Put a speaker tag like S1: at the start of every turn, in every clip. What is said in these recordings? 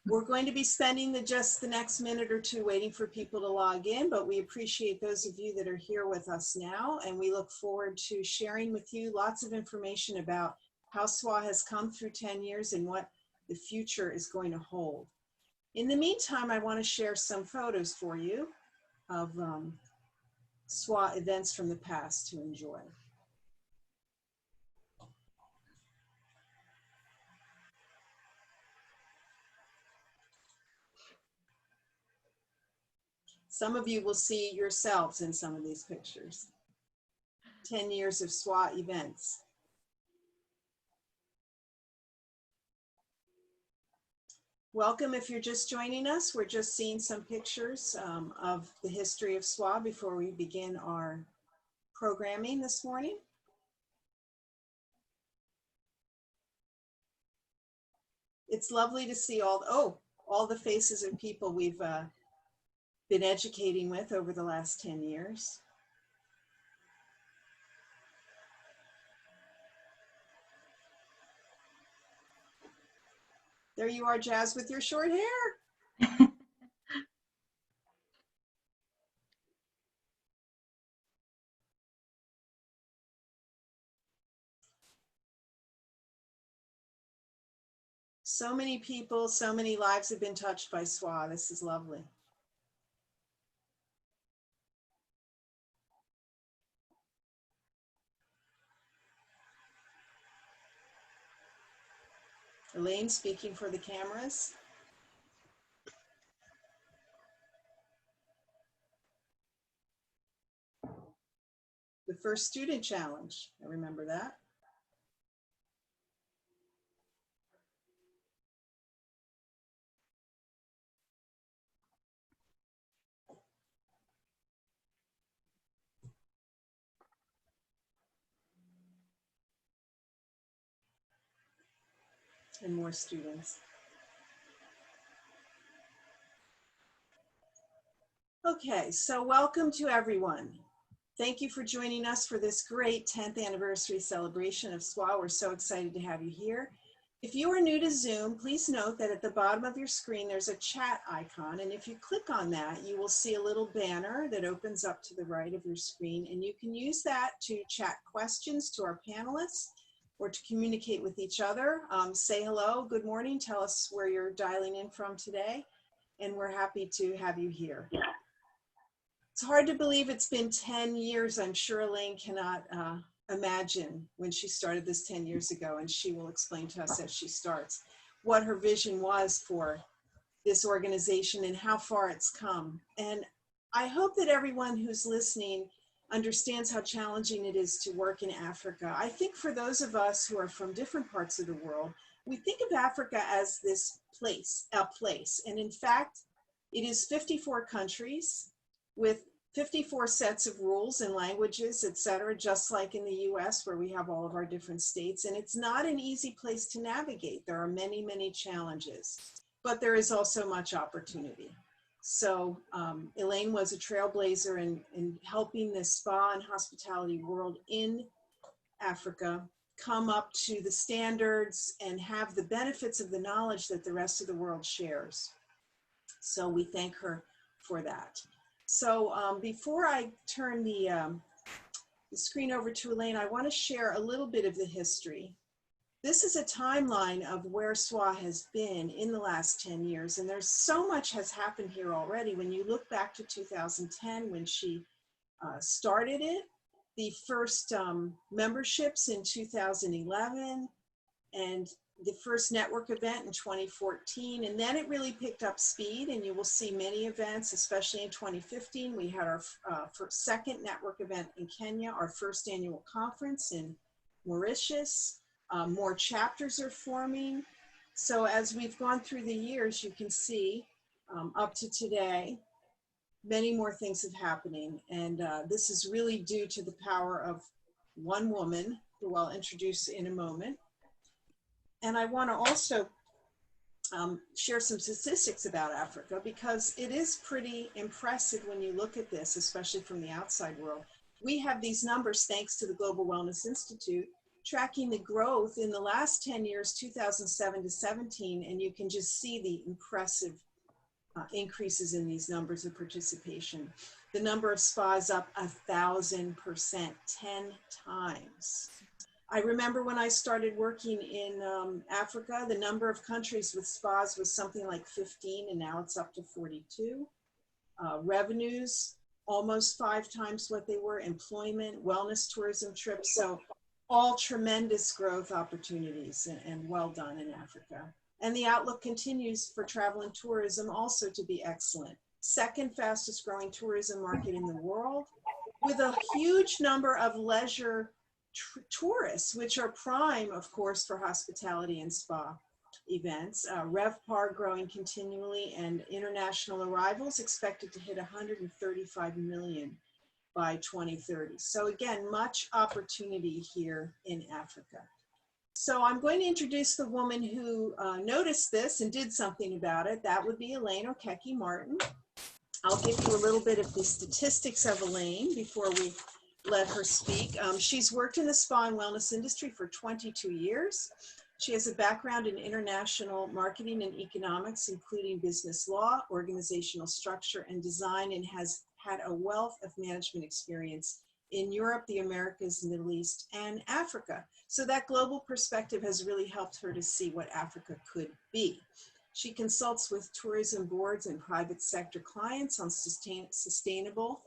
S1: We're going to be spending just the next minute or two waiting for people to log in, but we appreciate those of you that are here with us now, and we look forward to sharing with you lots of information about how SWAA has come through 10 years and what the future is going to hold. In the meantime, I want to share some photos for you of SWAA events from the past to enjoy. Some of you will see yourselves in some of these pictures. 10 years of SWAA events. Welcome if you're just joining us. We're just seeing some pictures of the history of SWAA before we begin our programming this morning. It's lovely to see all the faces of people we've been educating with over the last 10 years. There you are, Jazz, with your short hair. So many people, so many lives have been touched by SWAA. This is lovely. Elaine speaking for the cameras. The first student challenge, I remember that. And more students. Okay, so welcome to everyone. Thank you for joining us for this great 10th anniversary celebration of SWAA. We're so excited to have you here. If you are new to Zoom, please note that at the bottom of your screen, there's a chat icon. And if you click on that, you will see a little banner that opens up to the right of your screen. And you can use that to chat questions to our panelists or to communicate with each other. Say hello, good morning, tell us where you're dialing in from today. And we're happy to have you here. It's hard to believe it's been 10 years. I'm sure Elaine cannot imagine when she started this 10 years ago, and she will explain to us as she starts what her vision was for this organization and how far it's come. And I hope that everyone who's listening understands how challenging it is to work in Africa. I think for those of us who are from different parts of the world, we think of Africa as this place, a place. And in fact, it is 54 countries with 54 sets of rules and languages, et cetera, just like in the US where we have all of our different states. And it's not an easy place to navigate. There are many, many challenges, but there is also much opportunity. So Elaine was a trailblazer in helping the spa and hospitality world in Africa come up to the standards and have the benefits of the knowledge that the rest of the world shares. So we thank her for that. So before I turn the screen over to Elaine, I want to share a little bit of the history. This is a timeline of where SWAA has been in the last 10 years, and there's so much has happened here already. When you look back to 2010, when she started it, the first memberships in 2011, and the first network event in 2014, and then it really picked up speed, and you will see many events, especially in 2015. We had our second network event in Kenya, our first annual conference in Mauritius. More chapters are forming. So as we've gone through the years, you can see up to today, many more things have happening. And this is really due to the power of one woman, who I'll introduce in a moment. And I want to also share some statistics about Africa, because it is pretty impressive when you look at this, especially from the outside world. We have these numbers thanks to the Global Wellness Institute, tracking the growth in the last 10 years, 2007 to 17, and you can just see the impressive increases in these numbers of participation. The number of SPAs up 1,000%, 10 times. I remember when I started working in Africa, the number of countries with SPAs was something like 15, and now it's up to 42. Revenues, almost 5 times what they were. Employment, wellness, tourism trips. So all tremendous growth opportunities, and well done in Africa. And the outlook continues for travel and tourism also to be excellent. Second fastest growing tourism market in the world, with a huge number of leisure tourists, which are prime, of course, for hospitality and spa events. RevPAR growing continually, and international arrivals expected to hit 135 million by 2030. So again, much opportunity here in Africa. So I'm going to introduce the woman who noticed this and did something about it. That would be Elaine Okeke-Martin. I'll give you a little bit of the statistics of Elaine before we let her speak. She's worked in the spa and wellness industry for 22 years. She has a background in international marketing and economics, including business law, organizational structure, and design, and has had a wealth of management experience in Europe, the Americas, Middle East, and Africa. So that global perspective has really helped her to see what Africa could be. She consults with tourism boards and private sector clients on sustainable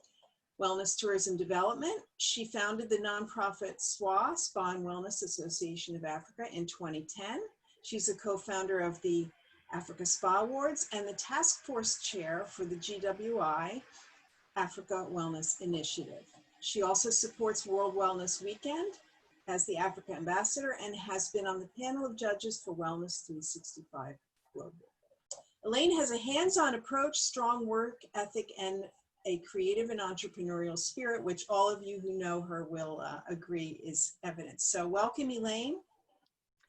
S1: wellness tourism development. She founded the nonprofit SWAA, Spa and Wellness Association of Africa, in 2010. She's a co-founder of the Africa Spa Awards and the task force chair for the GWI Africa Wellness Initiative. She also supports World Wellness Weekend as the Africa ambassador and has been on the panel of judges for Wellness 365 Global. Elaine has a hands-on approach, strong work ethic, and a creative and entrepreneurial spirit, which all of you who know her will agree is evident. So welcome, Elaine.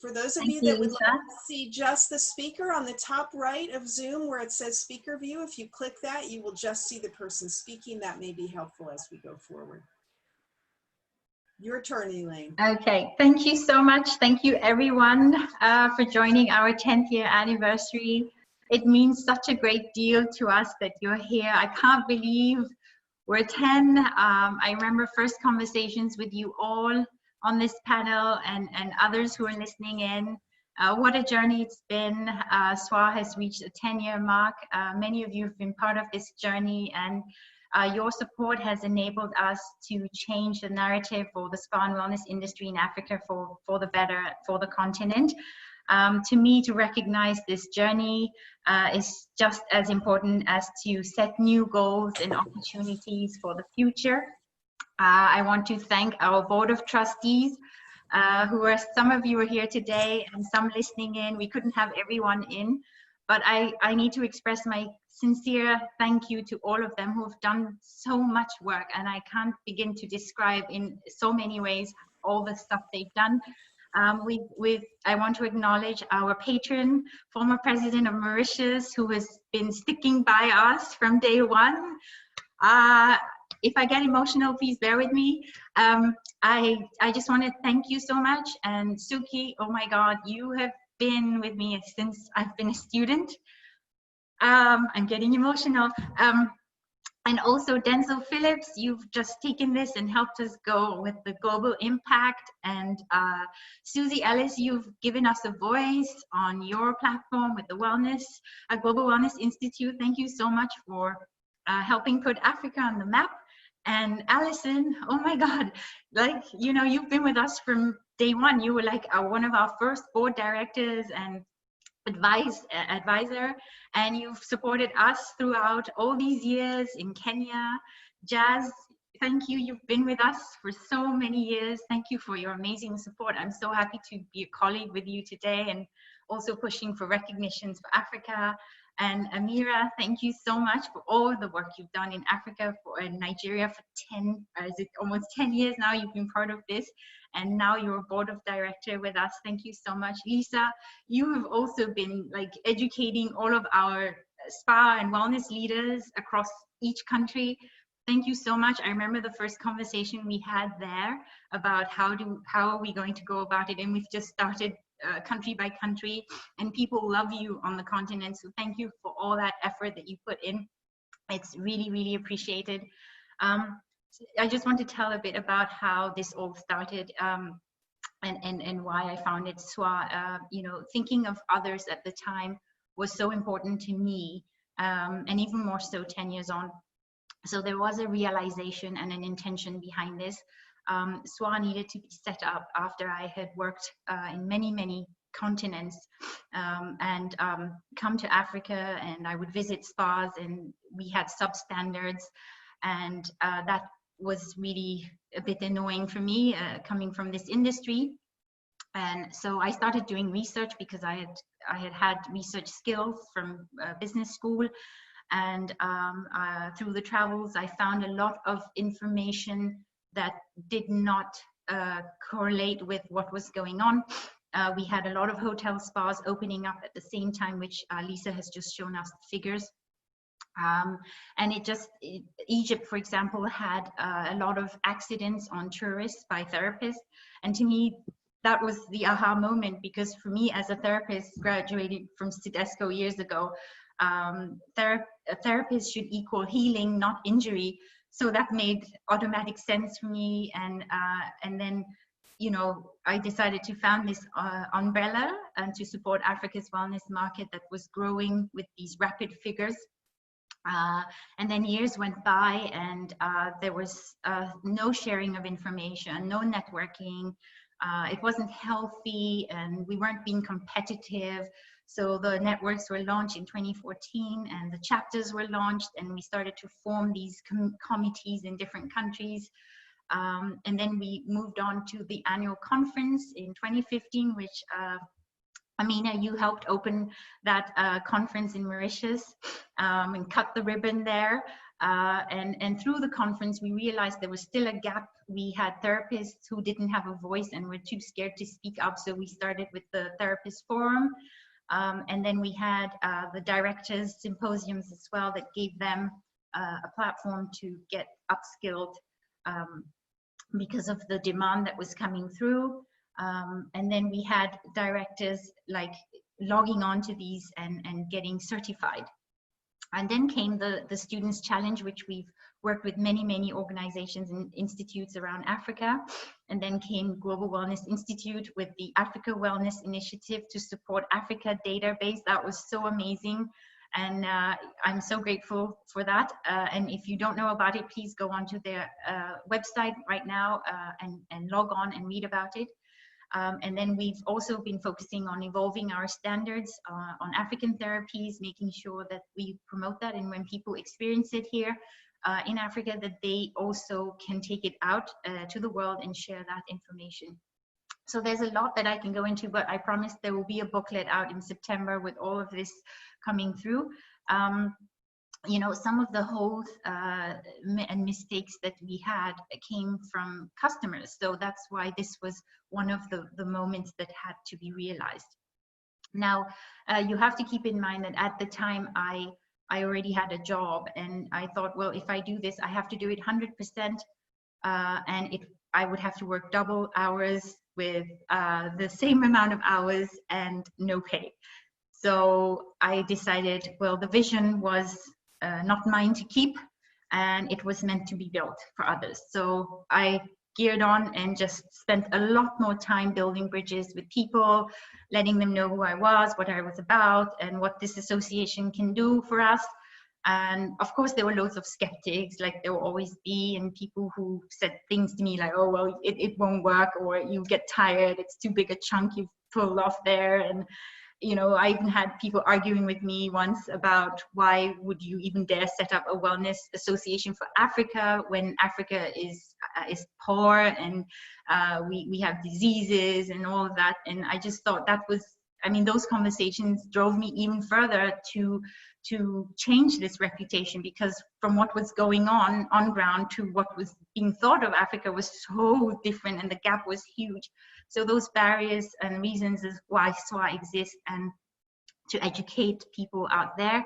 S1: For those of you that would like to see just the speaker, on the top right of Zoom where it says speaker view, if you click that, you will just see the person speaking. That may be helpful as we go forward. Your turn, Elaine.
S2: Okay, thank you so much. Thank you everyone for joining our 10th year anniversary. It means such a great deal to us that you're here. I can't believe we're 10. I remember first conversations with you all on this panel and others who are listening in. What a journey it's been. SWAA has reached a 10-year mark. Many of you have been part of this journey, and your support has enabled us to change the narrative for the spa and wellness industry in Africa for the better, for the continent. To me, to recognize this journey is just as important as to set new goals and opportunities for the future. I want to thank our board of trustees, who are, some of you are here today and some listening in. We couldn't have everyone in, but I need to express my sincere thank you to all of them who have done so much work, and I can't begin to describe in so many ways all the stuff they've done. I want to acknowledge our patron, former president of Mauritius, who has been sticking by us from day one. If I get emotional, please bear with me. I just want to thank you so much. And Suki, oh my God, you have been with me since I've been a student. I'm getting emotional. And also Denzel Phillips, you've just taken this and helped us go with the global impact. And Susie Ellis, you've given us a voice on your platform with the Global Wellness Institute. Thank you so much for helping put Africa on the map. And Alison, oh my God, like, you know, you've been with us from day one. You were like one of our first board directors and advisor, and you've supported us throughout all these years in Kenya. Jazz, thank you. You've been with us for so many years. Thank you for your amazing support. I'm so happy to be a colleague with you today and also pushing for recognitions for Africa. And Amira, thank you so much for all the work you've done in Africa, in Nigeria for almost 10 years now. You've been part of this, and now you're a board of director with us. Thank you so much. Lisa, you have also been like educating all of our spa and wellness leaders across each country. Thank you so much. I remember the first conversation we had there about how are we going to go about it, and we've just started country by country, and people love you on the continent. So thank you for all that effort that you put in. It's really, really appreciated. I just want to tell a bit about how this all started. And why I founded SWAA. You know, thinking of others at the time was so important to me, and even more so 10 years on. So there was a realization and an intention behind this. SWAA needed to be set up after I had worked in many, many continents, and come to Africa, and I would visit spas, and we had substandards, and that was really a bit annoying for me, coming from this industry. And so I started doing research because I had research skills from business school, and through the travels I found a lot of information that did not correlate with what was going on. We had a lot of hotel spas opening up at the same time, which Lisa has just shown us the figures. And Egypt, for example, had a lot of accidents on tourists by therapists. And to me, that was the aha moment, because for me as a therapist, graduated from Citesco years ago, therapists should equal healing, not injury. So that made automatic sense for me. And then, you know, I decided to found this umbrella and to support Africa's wellness market that was growing with these rapid figures. And then years went by, and there was no sharing of information, no networking. It wasn't healthy, and we weren't being competitive. So the networks were launched in 2014, and the chapters were launched, and we started to form these committees in different countries. And then we moved on to the annual conference in 2015, which Amina, you helped open that conference in Mauritius, and cut the ribbon there. And through the conference, we realized there was still a gap. We had therapists who didn't have a voice and were too scared to speak up. So we started with the Therapist Forum. And then we had the Directors Symposiums as well, that gave them a platform to get upskilled because of the demand that was coming through. And then we had directors like logging on to these and getting certified. And then came the Students Challenge, which we've worked with many, many organizations and institutes around Africa. And then came Global Wellness Institute with the Africa Wellness Initiative to support Africa database. That was so amazing. And I'm so grateful for that. And if you don't know about it, please go onto their website right now and log on and read about it. And then we've also been focusing on evolving our standards on African therapies, making sure that we promote that, and when people experience it here in Africa, that they also can take it out to the world and share that information. So there's a lot that I can go into, but I promise there will be a booklet out in September with all of this coming through. You know, some of the holes and mistakes that we had came from customers. So that's why this was one of the moments that had to be realized. Now, you have to keep in mind that at the time I already had a job, and I thought, well, if I do this, I have to do it 100%, and I would have to work double hours with the same amount of hours and no pay. So I decided, well, the vision was not mine to keep, and it was meant to be built for others. So I geared on and just spent a lot more time building bridges with people, letting them know who I was, what I was about, and what this association can do for us. And of course, there were loads of skeptics, like there will always be, and people who said things to me like, oh, well, it won't work, or you get tired, it's too big a chunk you've pulled off there. And you know, I even had people arguing with me once about why would you even dare set up a wellness association for Africa when Africa is poor, and we have diseases and all of that. And I just thought that was, I mean, those conversations drove me even further to change this reputation, because from what was going on ground to what was being thought of Africa was so different, and the gap was huge. So those barriers and reasons is why SWAA exists, and to educate people out there.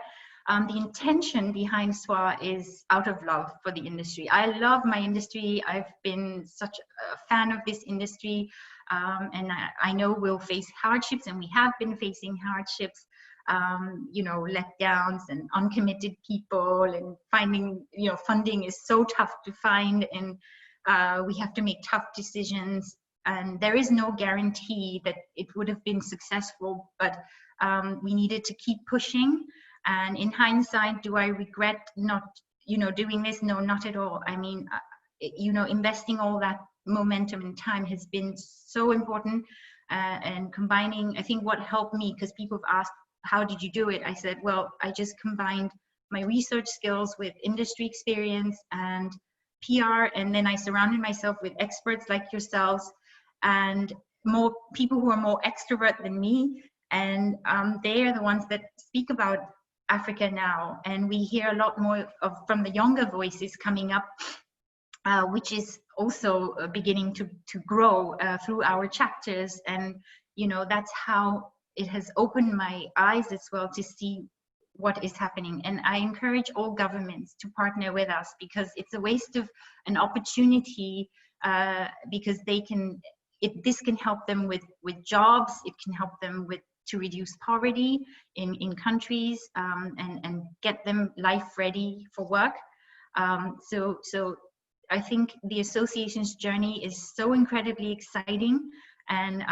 S2: the intention behind SWAA is out of love for the industry. I love my industry. I've been such a fan of this industry, and I know we'll face hardships, and we have been facing hardships. You know, letdowns and uncommitted people, and finding, you know, funding is so tough to find, and we have to make tough decisions, and there is no guarantee that it would have been successful, but we needed to keep pushing. And in hindsight, do I regret not, you know, doing this? No, not at all. I mean, you know, investing all that momentum and time has been so important, and combining, I think what helped me, because people have asked, how did you do it? I said, well, I just combined my research skills with industry experience and PR, and then I surrounded myself with experts like yourselves and more people who are more extrovert than me, and they are the ones that speak about Africa now, and we hear a lot more from the younger voices coming up, which is also beginning to grow through our chapters. And you know, that's how it has opened my eyes as well to see what is happening. And I encourage all governments to partner with us, because it's a waste of an opportunity, because they can, this can help them with jobs, it can help them to reduce poverty in countries, and get them life ready for work. So I think the association's journey is so incredibly exciting, and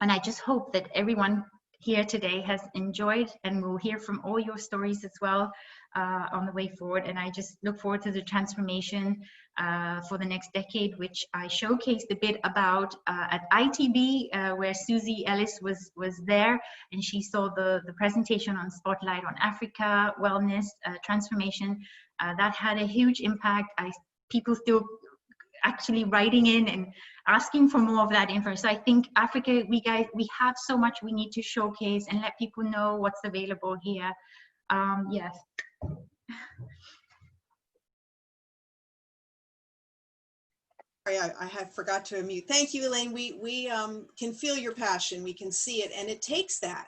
S2: I just hope that everyone here today has enjoyed, and we'll hear from all your stories as well on the way forward. And I just look forward to the transformation for the next decade, which I showcased a bit about at ITB, where Susie Ellis was there, and she saw the presentation on Spotlight on Africa, wellness, transformation. That had a huge impact. People still actually writing in and asking for more of that info. So I think Africa, we have so much we need to showcase and let people know what's available here. Yes.
S1: Sorry, I had forgot to unmute. Thank you, Elaine. We can feel your passion. We can see it, and it takes that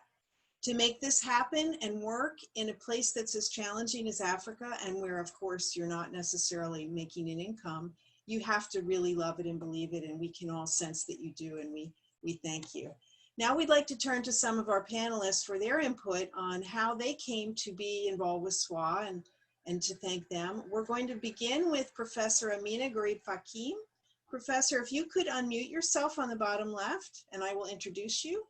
S1: to make this happen and work in a place that's as challenging as Africa, and where, of course, you're not necessarily making an income. You have to really love it and believe it, and we can all sense that you do, and we thank you. Now we'd like to turn to some of our panelists for their input on how they came to be involved with SWAA, and to thank them. We're going to begin with Professor Amina Gharib-Fakim. Professor, if you could unmute yourself on the bottom left, and I will introduce you.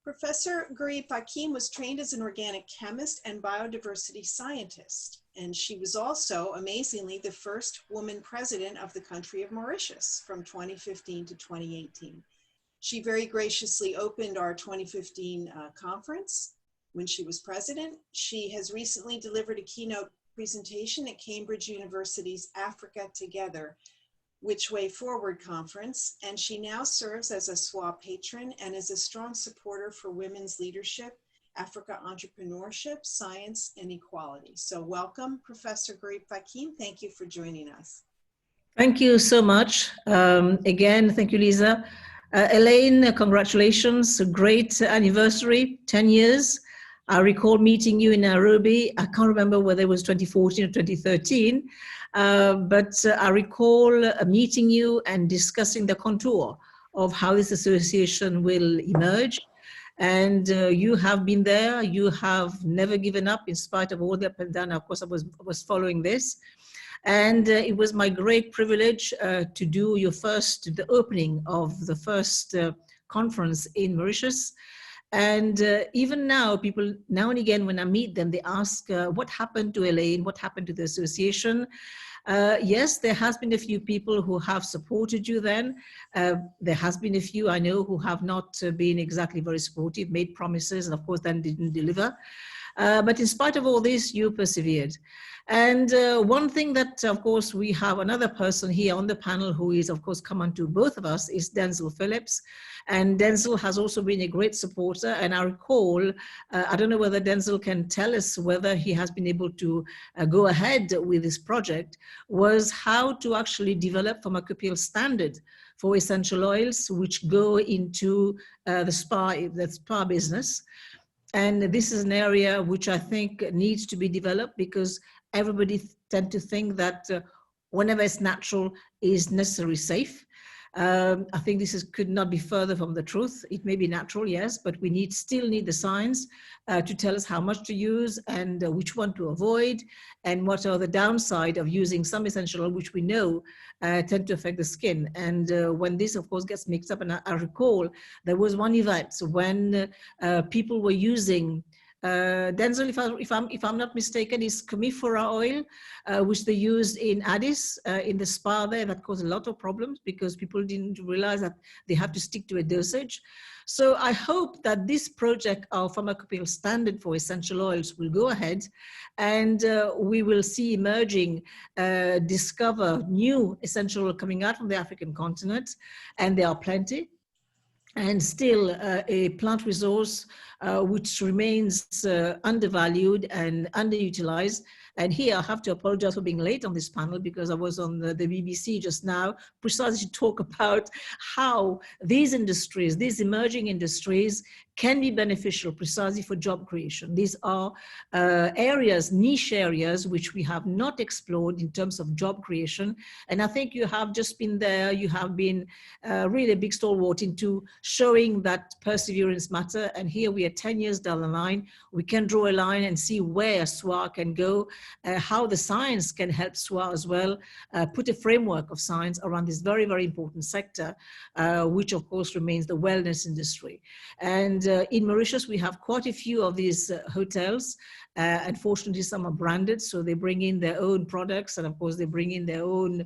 S1: Professor Gharib-Fakim was trained as an organic chemist and biodiversity scientist, and she was also, amazingly, the first woman president of the country of Mauritius from 2015 to 2018. She very graciously opened our 2015 conference when she was president. She has recently delivered a keynote presentation at Cambridge University's Africa Together, Which Way Forward conference, and she now serves as a SWAA patron and is a strong supporter for women's leadership, Africa entrepreneurship, science, and equality. So welcome, Professor Gharib-Fakim. Thank you for joining us.
S3: Thank you so much. Again, thank you, Lisa. Elaine, congratulations, a great anniversary, 10 years. I recall meeting you in Nairobi. I can't remember whether it was 2014 or 2013, but I recall meeting you and discussing the contour of how this association will emerge. And you have been there, you have never given up in spite of all the up and down. Of course, I was following this. And it was my great privilege to do the opening of the first conference in Mauritius. And even now, people, now and again, when I meet them, they ask, what happened to Elaine? What happened to the association? Yes, there has been a few people who have supported you then. There has been a few I know who have not been exactly very supportive, made promises, and of course then didn't deliver. But in spite of all this, you persevered. And one thing that, of course, we have another person here on the panel who is, of course, common to both of us is Denzel Phillips. And Denzel has also been a great supporter. And I recall, I don't know whether Denzel can tell us whether he has been able to go ahead with this project, was how to actually develop pharmacopoeial standard for essential oils, which go into the spa business. And this is an area which I think needs to be developed, because everybody tend to think that whenever it's natural is necessarily safe. I think could not be further from the truth. It may be natural, yes, but we still need the science to tell us how much to use and which one to avoid, and what are the downside of using some essential oil, which we know tend to affect the skin. And when this, of course, gets mixed up, and I recall there was one event when people were using Denzel, if I'm not mistaken, is comifera oil, which they used in Addis, in the spa there. That caused a lot of problems because people didn't realize that they have to stick to a dosage. So I hope that this project of pharmacopoeial standard for essential oils will go ahead, and we will see emerging, discover new essential oil coming out from the African continent, and there are plenty. And still a plant resource which remains undervalued and underutilized. And here I have to apologize for being late on this panel, because I was on the BBC just now, precisely to talk about how these industries, these emerging industries, can be beneficial precisely for job creation. These are areas, niche areas, which we have not explored in terms of job creation. And I think you have just been there, you have been really a big stalwart into showing that perseverance matter. And here we are 10 years down the line, we can draw a line and see where SWAA can go, how the science can help SWAA as well, put a framework of science around this very, very important sector, which of course remains the wellness industry. And in Mauritius, we have quite a few of these hotels. Unfortunately, some are branded, so they bring in their own products, and of course they bring in their own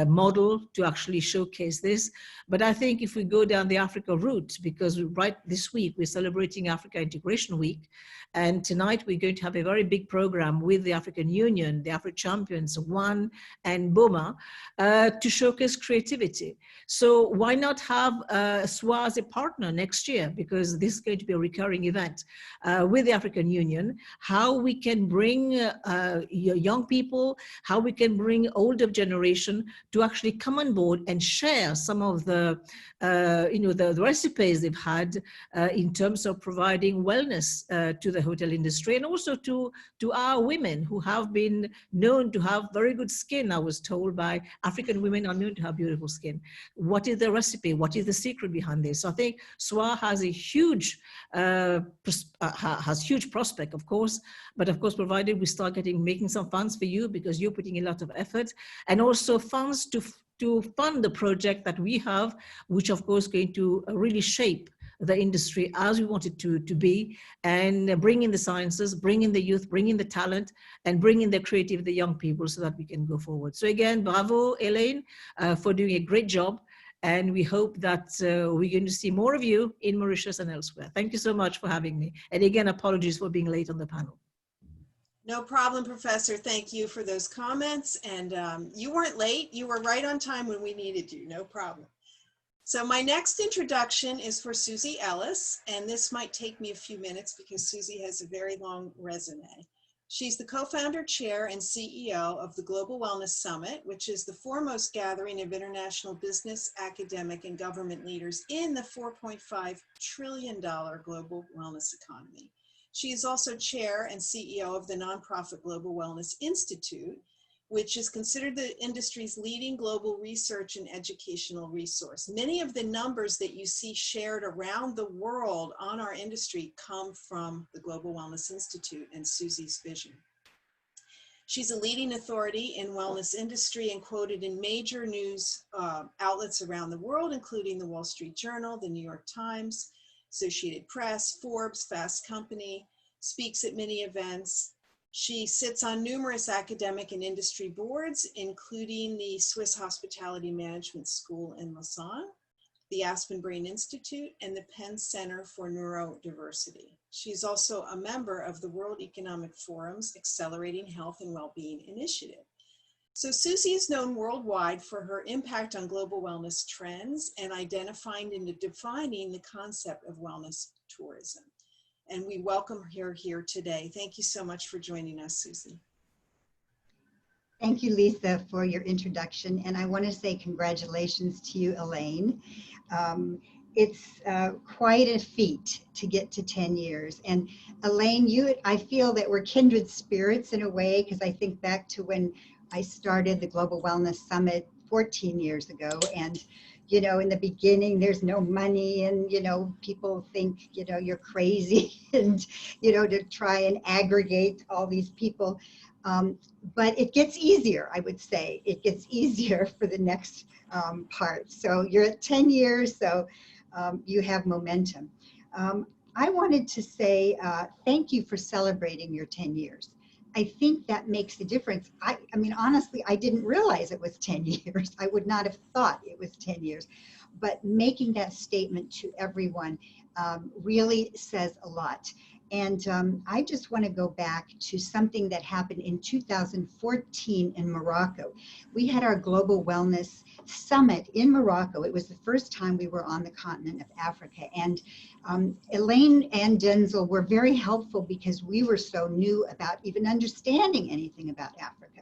S3: model to actually showcase this. But I think if we go down the Africa route, because right this week we're celebrating Africa Integration Week, and tonight we're going to have a very big program with the African Union, the Afro Champions, WAN and BOMA, to showcase creativity. So why not have SWAA as a partner next year? Because this is going to be a recurring event with the African Union. How we can bring young people, how we can bring older generation to actually come on board and share some of the the recipes they've had in terms of providing wellness to the hotel industry, and also to our women who have been known to have very good skin. I was told by African women are known to have beautiful skin. What is the recipe? What is the secret behind this? So I think SWAA has a huge huge prospect, of course, but of course, provided we start making some funds for you, because you're putting a lot of effort, and also funds to fund the project that we have, which of course is going to really shape the industry as we want it to be, and bring in the sciences, bring in the youth, bring in the talent, and bring in the creative, the young people, so that we can go forward. So again, bravo, Elaine, for doing a great job. And we hope that we're going to see more of you in Mauritius and elsewhere. Thank you so much for having me. And again, apologies for being late on the panel.
S1: No problem, Professor. Thank you for those comments. And you weren't late. You were right on time when we needed you. No problem. So my next introduction is for Susie Ellis, and this might take me a few minutes because Susie has a very long resume. She's the co-founder, chair, and CEO of the Global Wellness Summit, which is the foremost gathering of international business, academic, and government leaders in the $4.5 trillion global wellness economy. She is also chair and CEO of the nonprofit Global Wellness Institute, which is considered the industry's leading global research and educational resource. Many of the numbers that you see shared around the world on our industry come from the Global Wellness Institute and Susie's vision. She's a leading authority in wellness industry and quoted in major news outlets around the world, including the Wall Street Journal, the New York Times, Associated Press, Forbes, Fast Company, speaks at many events. She sits on numerous academic and industry boards, including the Swiss Hospitality Management School in Lausanne, the Aspen Brain Institute, and the Penn Center for Neurodiversity. She's also a member of the World Economic Forum's Accelerating Health and Wellbeing Initiative. So Susie is known worldwide for her impact on global wellness trends and identifying and defining the concept of wellness tourism. And we welcome her here today. Thank you so much for joining us, Susie.
S4: Thank you, Lisa, for your introduction. And I want to say congratulations to you, Elaine. it's quite a feat to get to 10 years. And Elaine, I feel that we're kindred spirits in a way, because I think back to when I started the Global Wellness Summit 14 years ago. And, you know, in the beginning, there's no money and, you know, people think, you know, you're crazy and, you know, to try and aggregate all these people. But it gets easier, I would say. It gets easier for the next part. So you're at 10 years, so you have momentum. I wanted to say thank you for celebrating your 10 years. I think that makes a difference. I mean, honestly, I didn't realize it was 10 years. I would not have thought it was 10 years. But making that statement to everyone really says a lot. And I just want to go back to something that happened in 2014 in Morocco. We had our Global Wellness Summit in Morocco. It was the first time we were on the continent of Africa. And Elaine and Denzel were very helpful because we were so new about even understanding anything about Africa.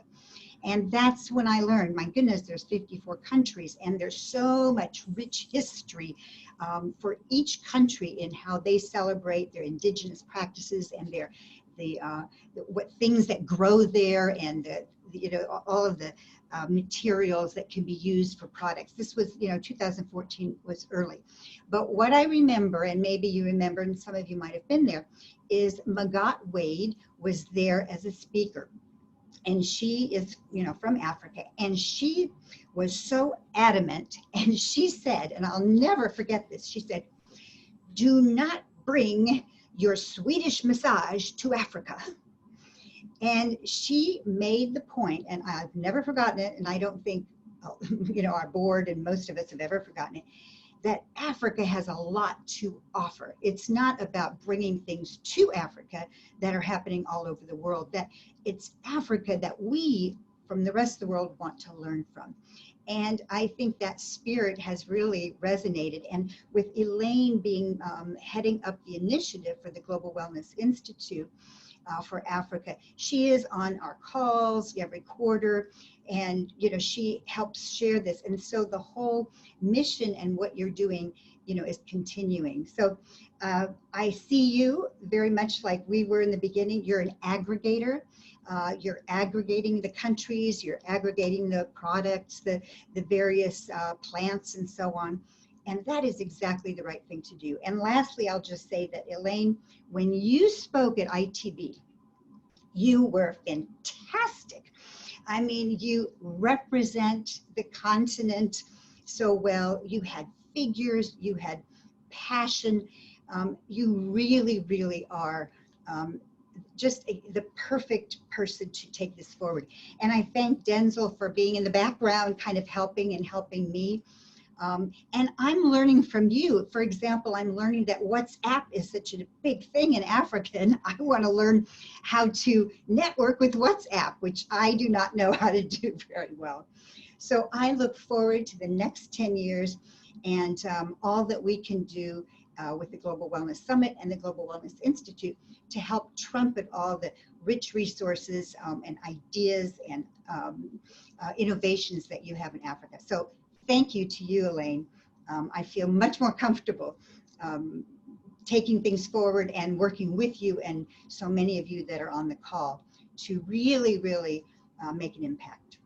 S4: And that's when I learned, my goodness, there's 54 countries and there's so much rich history for each country in how they celebrate their indigenous practices and what things that grow there, and you know, all of the materials that can be used for products. This was, you know, 2014 was early. But what I remember, and maybe you remember, and some of you might have been there, is Magat Wade was there as a speaker. And she is, you know, from Africa, and she was so adamant, and she said, and I'll never forget this, she said, do not bring your Swedish massage to Africa. And she made the point, and I've never forgotten it, and I don't think, you know, our board and most of us have ever forgotten it, that Africa has a lot to offer. It's not about bringing things to Africa that are happening all over the world, that it's Africa that we, from the rest of the world, want to learn from. And I think that spirit has really resonated. And with Elaine being heading up the initiative for the Global Wellness Institute for Africa, she is on our calls every quarter, and you know, she helps share this. And so the whole mission and what you're doing, you know, is continuing. So I see you very much like we were in the beginning. You're an aggregator. You're aggregating the countries, you're aggregating the products, the various plants and so on. And that is exactly the right thing to do. And lastly, I'll just say that, Elaine, when you spoke at ITB, you were fantastic. I mean, you represent the continent so well. You had figures, you had passion. You really, really are just the perfect person to take this forward. And I thank Denzel for being in the background, kind of helping me. And I'm learning from you. For example, I'm learning that WhatsApp is such a big thing in Africa, and I want to learn how to network with WhatsApp, which I do not know how to do very well. So I look forward to the next 10 years and all that we can do with the Global Wellness Summit and the Global Wellness Institute to help trumpet all the rich resources and ideas and innovations that you have in Africa. So thank you to you, Elaine. I feel much more comfortable taking things forward and working with you and so many of you that are on the call to really, really make an impact.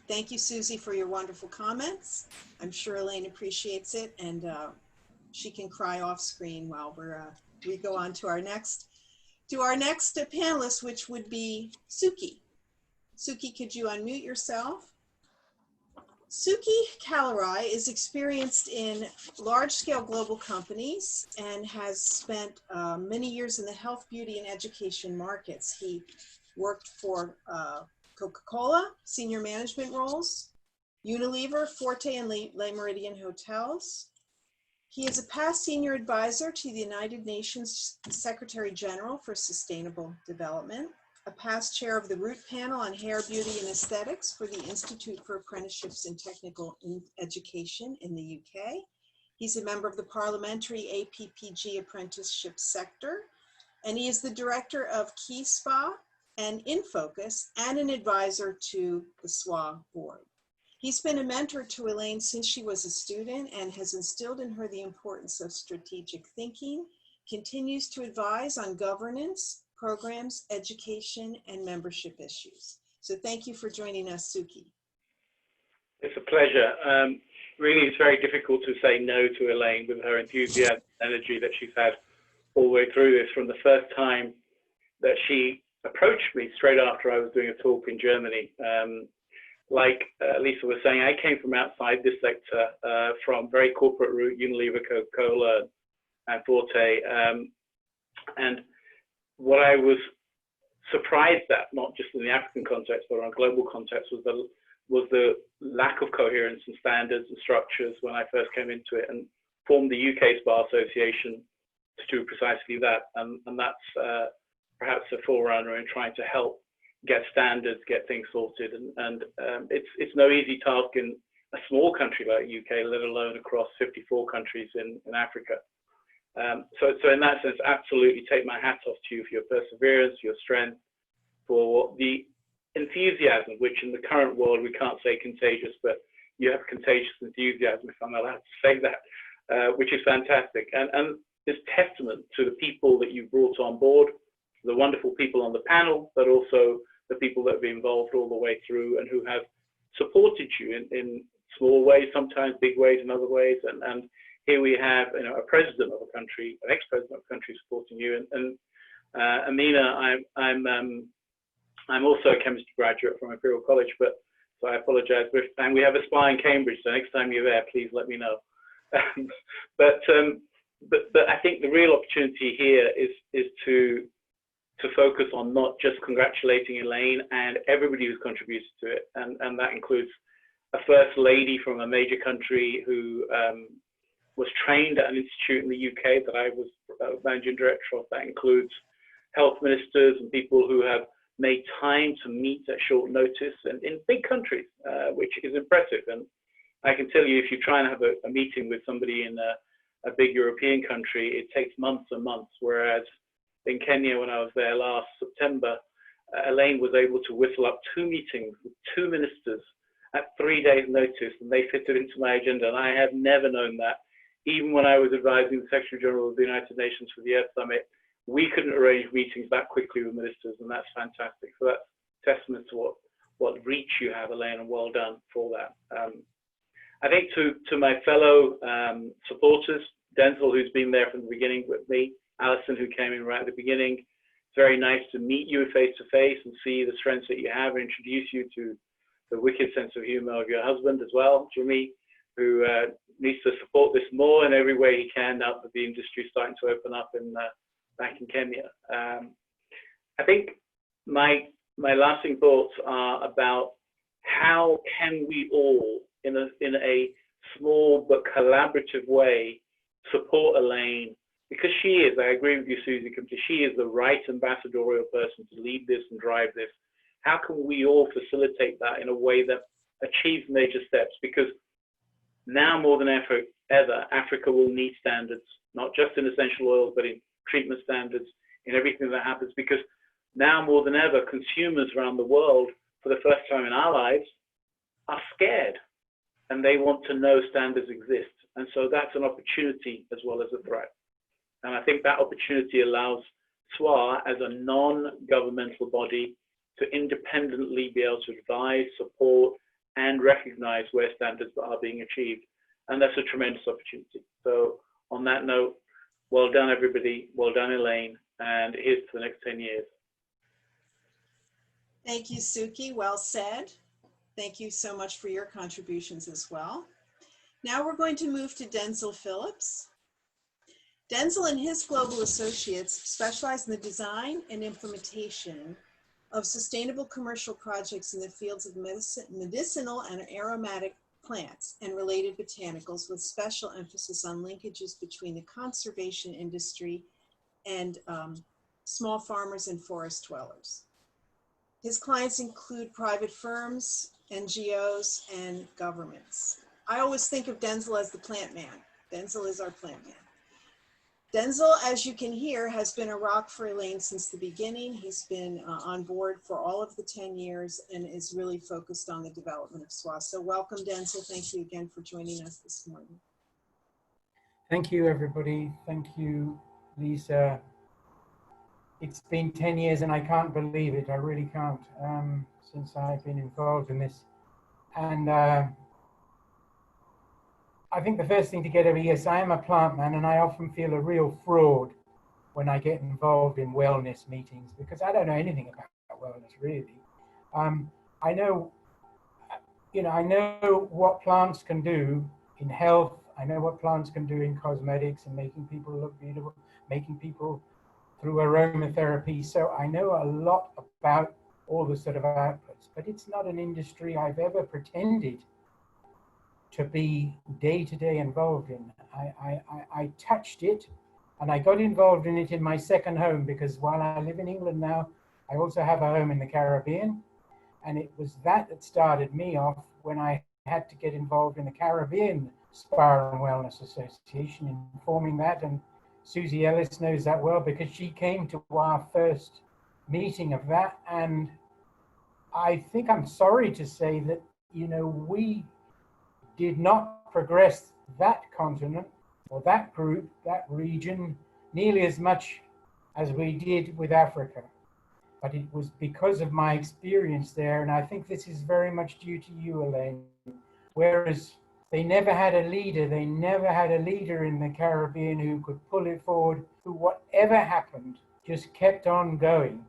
S1: Thank you, Susie, for your wonderful comments. I'm sure Elaine appreciates it, and she can cry off screen while we go on to our next panelist, which would be Suki. Suki, could you unmute yourself? Suki Kalarai is experienced in large-scale global companies and has spent many years in the health, beauty, and education markets. He worked for Coca-Cola, senior management roles, Unilever, Forte, and Le Meridien Hotels. He is a past senior advisor to the United Nations Secretary General for Sustainable Development, a past chair of the Root Panel on Hair, Beauty, and Aesthetics for the Institute for Apprenticeships in Technical Education in the UK. He's a member of the parliamentary APPG apprenticeship sector, and he is the director of Key SPA, and In Focus, and an advisor to the SWAA board. He's been a mentor to Elaine since she was a student and has instilled in her the importance of strategic thinking, continues to advise on governance, programs, education, and membership issues. So thank you for joining us, Suki.
S5: It's a pleasure. Really, it's very difficult to say no to Elaine with her enthusiasm and energy that she's had all the way through this. From the first time that she approached me straight after I was doing a talk in Germany. Like Lisa was saying, I came from outside this sector, from very corporate route, Unilever, Coca-Cola, and Forte. And what I was surprised at, not just in the African context, but on a global context, was the lack of coherence and standards and structures when I first came into it, and formed the UK SPA Association to do precisely that. And that's perhaps a forerunner in trying to help get standards, get things sorted. And it's no easy task in a small country like UK, let alone across 54 countries in Africa. So in that sense, absolutely take my hat off to you for your perseverance, your strength, for the enthusiasm, which in the current world we can't say contagious, but you have contagious enthusiasm, if I'm allowed to say that, which is fantastic. And it's testament to the people that you brought on board, the wonderful people on the panel, but also the people that have been involved all the way through and who have supported you in small ways, sometimes big ways, in other ways. And here we have, you know, a president of a country, an ex-president of a country supporting you. And Amina, I'm also a chemistry graduate from Imperial College, but so I apologize. And we have a SPA in Cambridge, so next time you're there, please let me know. But I think the real opportunity here is to focus on not just congratulating Elaine and everybody who's contributed to it, and that includes a first lady from a major country who was trained at an institute in the UK that I was managing director of. That includes health ministers and people who have made time to meet at short notice, and in big countries, which is impressive. And I can tell you, if you try and have a meeting with somebody in a big European country, it takes months and months, whereas in Kenya, when I was there last September, Elaine was able to whistle up 2 meetings with 2 ministers at 3 days' notice, and they fitted into my agenda. And I have never known that. Even when I was advising the Secretary General of the United Nations for the Earth Summit, we couldn't arrange meetings that quickly with ministers, and that's fantastic. So that's testament to what reach you have, Elaine, and well done for that. I think to my fellow supporters, Denzel, who's been there from the beginning with me, Alison, who came in right at the beginning, it's very nice to meet you face to face and see the strengths that you have, and introduce you to the wicked sense of humor of your husband as well, Jimmy, who needs to support this more in every way he can now that the industry is starting to open up back in Kenya. I think my lasting thoughts are about how can we all, in a small but collaborative way, support Elaine, because she is, I agree with you, Susie, she is the right ambassadorial person to lead this and drive this. How can we all facilitate that in a way that achieves major steps? Because now more than ever, Africa will need standards, not just in essential oils, but in treatment standards, in everything that happens. Because now more than ever, consumers around the world, for the first time in our lives, are scared, and they want to know standards exist. And so that's an opportunity as well as a threat. And I think that opportunity allows SWAA as a non-governmental body to independently be able to advise, support, and recognize where standards are being achieved. And that's a tremendous opportunity. So on that note, well done, everybody. Well done, Elaine. And here's to the next 10 years.
S1: Thank you, Suki. Well said. Thank you so much for your contributions as well. Now we're going to move to Denzel Phillips. Denzel and his global associates specialize in the design and implementation of sustainable commercial projects in the fields of medicinal and aromatic plants and related botanicals, with special emphasis on linkages between the conservation industry and small farmers and forest dwellers. His clients include private firms, NGOs, and governments. I always think of Denzel as the plant man. Denzel is our plant man. Denzel, as you can hear, has been a rock for Elaine since the beginning. He's been on board for all of the 10 years and is really focused on the development of SWAA. So welcome, Denzel. Thank you again for joining us this morning.
S6: Thank you, everybody. Thank you, Lisa. It's been 10 years and I can't believe it. I really can't, since I've been involved in this. And I think the first thing to get over, yes, I am a plant man and I often feel a real fraud when I get involved in wellness meetings because I don't know anything about wellness really. I know, I know what plants can do in health. I know what plants can do in cosmetics and making people look beautiful, making people through aromatherapy. So I know a lot about all the sort of outputs, but it's not an industry I've ever pretended to be day-to-day involved in. I touched it and I got involved in it in my second home because while I live in England now, I also have a home in the Caribbean. And it was that started me off when I had to get involved in the Caribbean SPA and Wellness Association in forming that. And Susie Ellis knows that well because she came to our first meeting of that. And I think I'm sorry to say that, we did not progress that continent or that group, that region, nearly as much as we did with Africa. But it was because of my experience there, and I think this is very much due to you, Elaine. Whereas they never had a leader, in the Caribbean who could pull it forward, who whatever happened, just kept on going.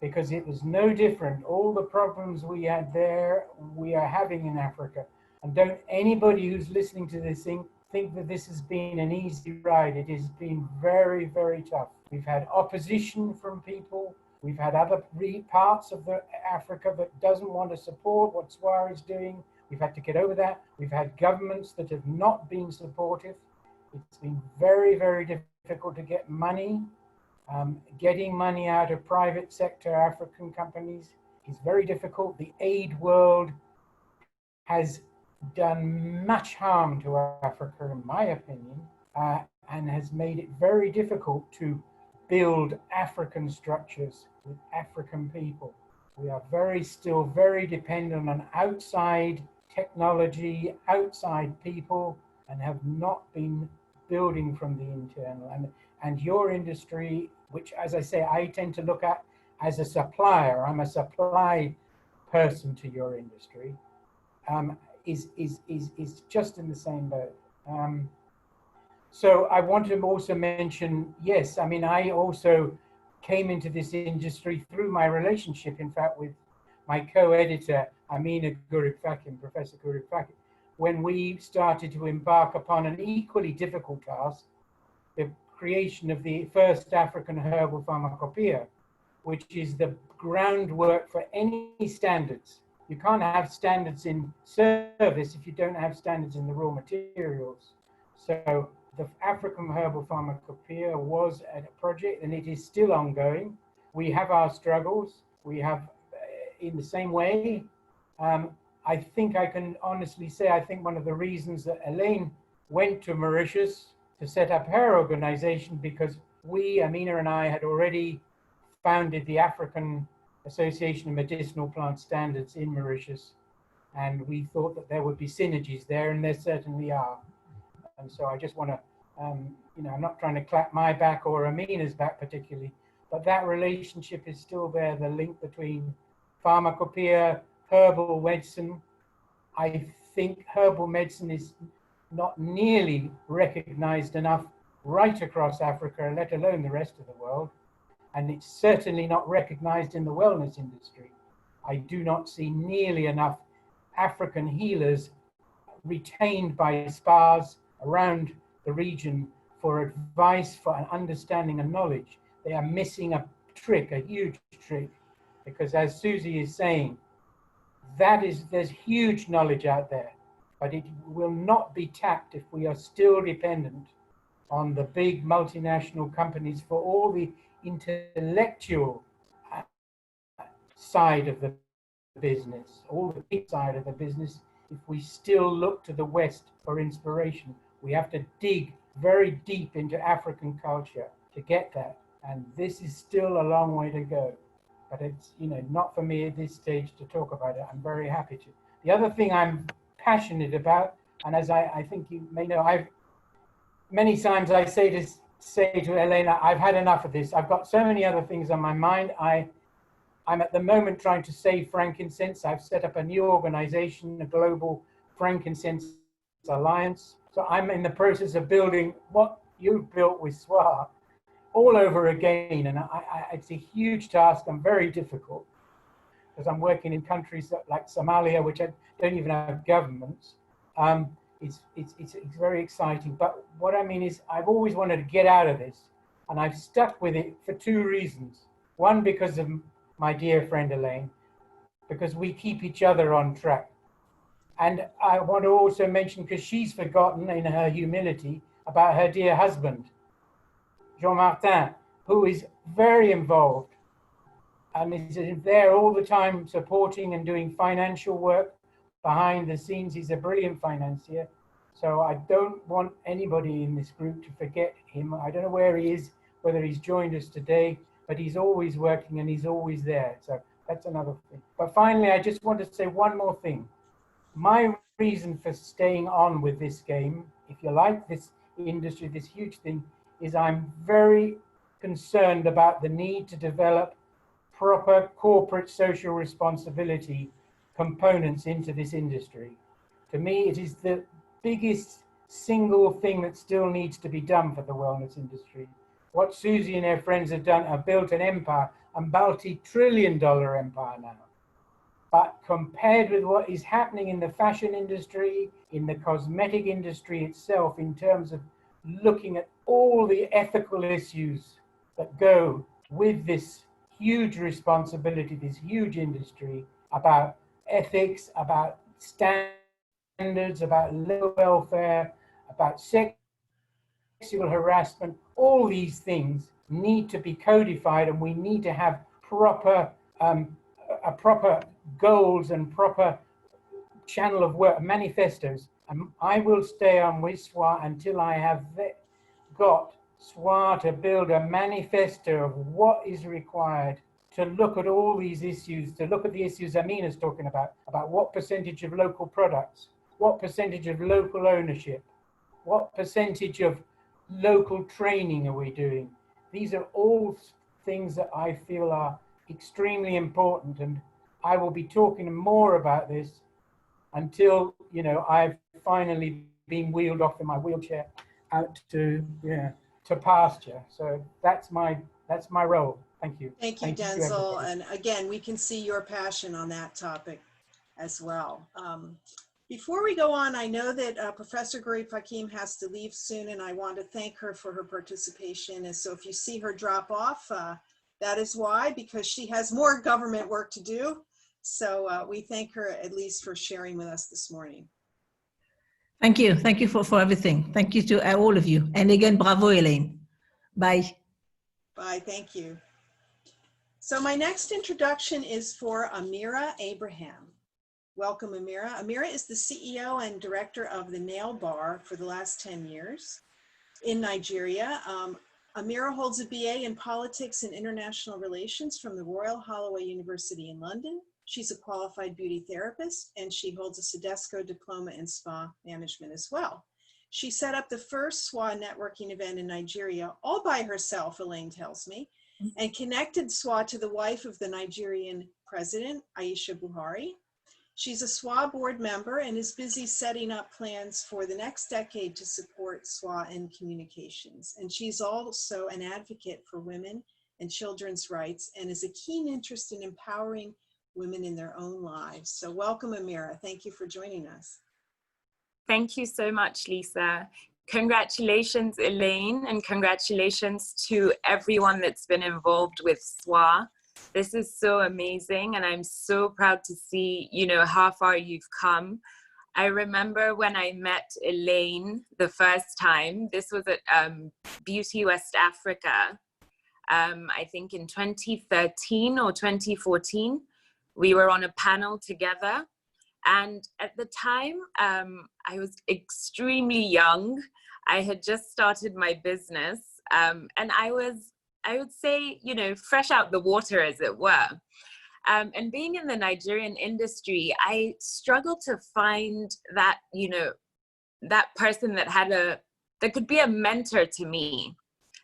S6: Because it was no different. All the problems we had there, we are having in Africa. And don't anybody who's listening to this thing think that this has been an easy ride. It has been very, very tough. We've had opposition from people. We've had other parts of Africa that doesn't want to support what SWAA is doing. We've had to get over that. We've had governments that have not been supportive. It's been very, very difficult to get money. Getting money out of private sector African companies is very difficult. The aid world has done much harm to Africa, in my opinion, and has made it very difficult to build African structures with African people. We are still very dependent on outside technology, outside people, and have not been building from the internal. And your industry, which, as I say, I tend to look at as a supplier, I'm a supply person to your industry, is just in the same boat. So I want to also mention, yes, I mean, I also came into this industry through my relationship, in fact, with my co-editor, Amina Gurib-Fakim, Professor Gurib-Fakim, when we started to embark upon an equally difficult task, the creation of the first African herbal pharmacopoeia, which is the groundwork for any standards. You can't have standards in service if you don't have standards in the raw materials. So the African Herbal Pharmacopoeia was a project and it is still ongoing. We have our struggles. We have, in the same way, I think I can honestly say, I think one of the reasons that Elaine went to Mauritius to set up her organization, because we, Amina and I, had already founded the African Association of Medicinal Plant Standards in Mauritius. And we thought that there would be synergies there, and there certainly are. And so I just want to, I'm not trying to clap my back or Amina's back particularly, but that relationship is still there, the link between pharmacopoeia, herbal medicine. I think herbal medicine is not nearly recognized enough right across Africa, let alone the rest of the world. And it's certainly not recognized in the wellness industry. I do not see nearly enough African healers retained by SPAs around the region for advice, for an understanding and knowledge. They are missing a trick, a huge trick, because as Susie is saying, there's huge knowledge out there, but it will not be tapped if we are still dependent on the big multinational companies for all the intellectual side of the business, all the big side of the business. If we still look to the West for inspiration, we have to dig very deep into African culture to get that. And this is still a long way to go. But it's, you know, not for me at this stage to talk about it. I'm very happy to. The other thing I'm passionate about, and as I think you may know, many times I say to Elena, I've had enough of this. I've got so many other things on my mind. I'm at the moment trying to save frankincense. I've set up a new organization, a global frankincense alliance. So I'm in the process of building what you've built with SWAA all over again. And it's a huge task and very difficult, because I'm working in countries like Somalia, which don't even have governments. It's very exciting. But what I mean is, I've always wanted to get out of this, and I've stuck with it for two reasons. One, because of my dear friend Elaine, because we keep each other on track. And I want to also mention, because she's forgotten in her humility, about her dear husband, Jean-Martin, who is very involved and is there all the time supporting and doing financial work behind the scenes. He's a brilliant financier. So I don't want anybody in this group to forget him. I don't know where he is, whether he's joined us today, but he's always working and he's always there. So that's another thing. But finally, I just want to say one more thing. My reason for staying on with this game, if you like, this industry, this huge thing, is I'm very concerned about the need to develop proper corporate social responsibility components into this industry. To me, it is the biggest single thing that still needs to be done for the wellness industry. What Susie and her friends have done are built an empire, a multi-trillion-dollar empire now. But compared with what is happening in the fashion industry, in the cosmetic industry itself, in terms of looking at all the ethical issues that go with this huge responsibility, this huge industry, about ethics, about standards, about low welfare, about sexual harassment, all these things need to be codified, and we need to have proper goals and proper channel of work, manifestos. And I will stay on with SWAA until I have got SWAA to build a manifesto of what is required to look at all these issues, to look at the issues Amina's talking about what percentage of local products, what percentage of local ownership, what percentage of local training are we doing. These are all things that I feel are extremely important, and I will be talking more about this until, you know, I've finally been wheeled off in my wheelchair out to pasture. So that's my role. Thank you.
S1: Thank you, Denzel. And again, we can see your passion on that topic as well. Before we go on, I know that Professor Gharib Hakim has to leave soon, and I want to thank her for her participation. And so if you see her drop off, that is why, because she has more government work to do. So we thank her at least for sharing with us this morning.
S3: Thank you. Thank you for everything. Thank you to all of you. And again, bravo, Elaine. Bye.
S1: Bye. Thank you. So my next introduction is for Amira Abraham. Welcome, Amira. Amira is the CEO and director of the Nail Bar for the last 10 years in Nigeria. Amira holds a BA in Politics and International Relations from the Royal Holloway University in London. She's a qualified beauty therapist, and she holds a Cedesco diploma in spa management as well. She set up the first SWAA networking event in Nigeria all by herself, Elaine tells me, and connected SWAA to the wife of the Nigerian president, Aisha Buhari. She's a SWAA board member and is busy setting up plans for the next decade to support SWAA in communications. And she's also an advocate for women and children's rights and is a keen interest in empowering women in their own lives. So welcome, Amira. Thank you for joining us.
S7: Thank you so much, Lisa. Congratulations, Elaine, and congratulations to everyone that's been involved with SWAA. This is so amazing, and I'm so proud to see, you know, how far you've come. I remember when I met Elaine the first time, this was at Beauty West Africa, I think in 2013 or 2014. We were on a panel together, and at the time, I was extremely young. I had just started my business, and I would say, you know, fresh out the water, as it were. And being in the Nigerian industry, I struggled to find that, you know, that person that could be a mentor to me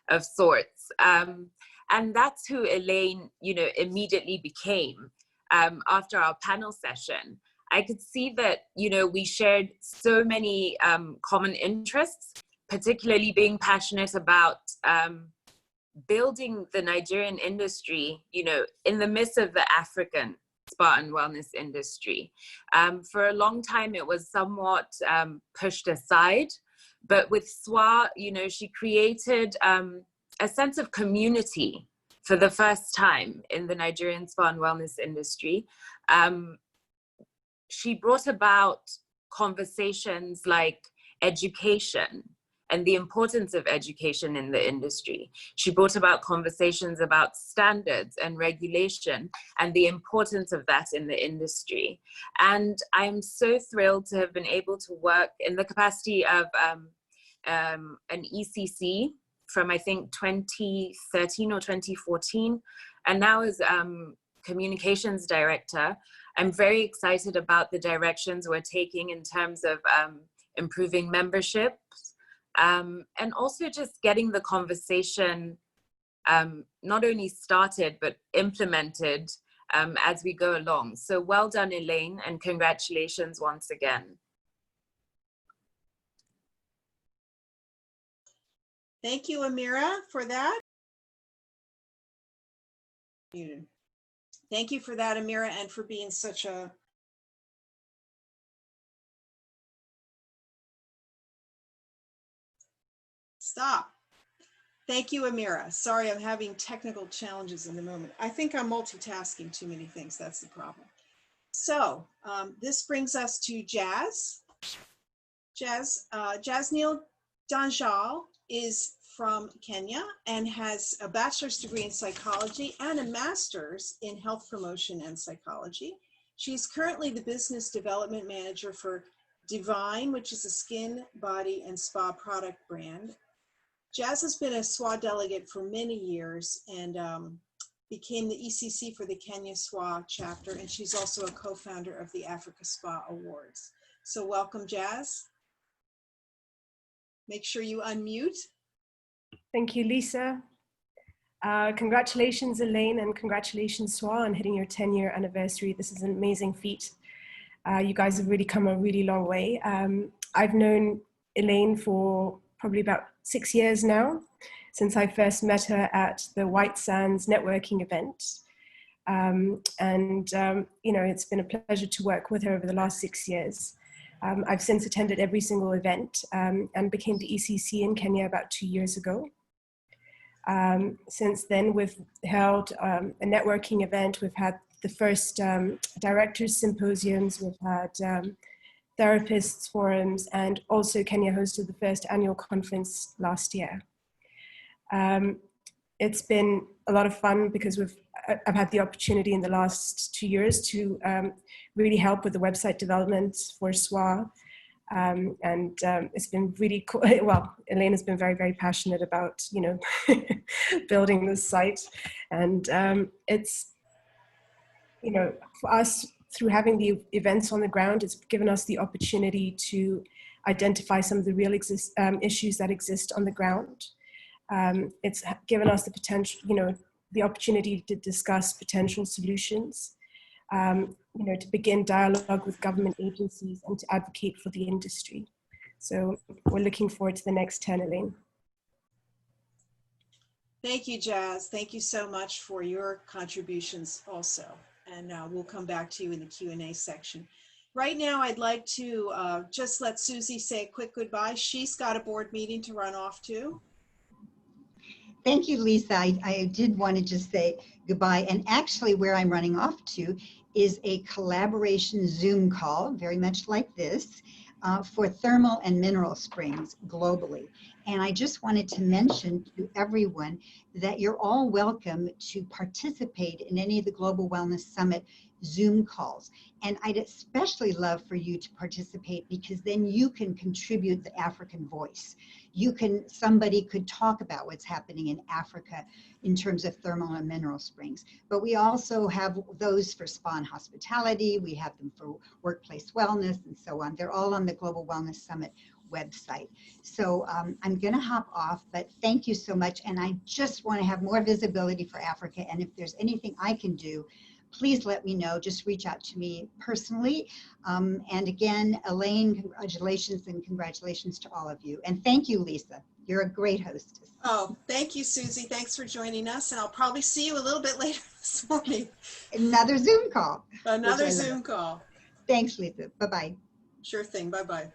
S7: of sorts. And that's who Elaine, you know, immediately became after our panel session. I could see that, you know, we shared so many common interests, particularly being passionate about building the Nigerian industry, you know, in the midst of the African spa and wellness industry. For a long time, it was somewhat pushed aside, but with SWAA, you know, she created a sense of community for the first time in the Nigerian spa and wellness industry. She brought about conversations like education and the importance of education in the industry. She brought about conversations about standards and regulation and the importance of that in the industry. And I'm so thrilled to have been able to work in the capacity of an ECC from, I think, 2013 or 2014, and now as communications director. I'm very excited about the directions we're taking in terms of improving membership, and also just getting the conversation not only started, but implemented as we go along. So well done, Elaine, and congratulations once again.
S1: Thank you, Amira, for that. Thank you for that, Amira, and for being such a stop. Thank you, Amira. Sorry, I'm having technical challenges in the moment. I think I'm multitasking too many things. That's the problem. So this brings us to Jazz. Jasneel Danjal is from Kenya and has a bachelor's degree in psychology and a master's in health promotion and psychology. She's currently the business development manager for Divine, which is a skin, body, and spa product brand. Jazz has been a SWAA delegate for many years and became the ECC for the Kenya SWAA chapter, and she's also a co-founder of the Africa Spa Awards. So welcome, Jazz. Make sure you unmute.
S8: Thank you, Lisa. Congratulations, Elaine, and congratulations, SWAA, on hitting your 10-year anniversary. This is an amazing feat. You guys have really come a really long way. I've known Elaine for probably about 6 years now, since I first met her at the White Sands networking event. You know, it's been a pleasure to work with her over the last 6 years. I've since attended every single event and became the ECC in Kenya about 2 years ago. Since then, we've held a networking event. We've had the first directors symposiums. We've had therapists forums, and also Kenya hosted the first annual conference last year. It's been a lot of fun because I've had the opportunity in the last 2 years to really help with the website development for SWAA. It's been really cool. Well, Elaine has been very, very passionate about, you know, building this site. And it's, you know, for us, through having the events on the ground, it's given us the opportunity to identify some of the real issues that exist on the ground. It's given us the potential, you know, the opportunity to discuss potential solutions, you know, to begin dialogue with government agencies and to advocate for the industry. So we're looking forward to the next 10, Elaine.
S1: Thank you, Jazz. Thank you so much for your contributions also. And we'll come back to you in the Q&A section. Right now, I'd like to just let Susie say a quick goodbye. She's got a board meeting to run off to.
S4: Thank you, Lisa. I did want to just say goodbye. And actually where I'm running off to is a collaboration Zoom call, very much like this, for thermal and mineral springs globally. And I just wanted to mention to everyone that you're all welcome to participate in any of the Global Wellness Summit Zoom calls. And I'd especially love for you to participate, because then you can contribute the African voice. Somebody could talk about what's happening in Africa in terms of thermal and mineral springs. But we also have those for spa and hospitality. We have them for workplace wellness and so on. They're all on the Global Wellness Summit website. So I'm going to hop off, but thank you so much. And I just want to have more visibility for Africa. And if there's anything I can do, please let me know. Just reach out to me personally. And again, Elaine, congratulations, and congratulations to all of you. And thank you, Lisa. You're a great hostess.
S1: Oh, thank you, Susie. Thanks for joining us. And I'll probably see you a little bit later this morning.
S4: Another Zoom call.
S1: Another Zoom call.
S4: Thanks, Lisa. Bye-bye.
S1: Sure thing. Bye-bye.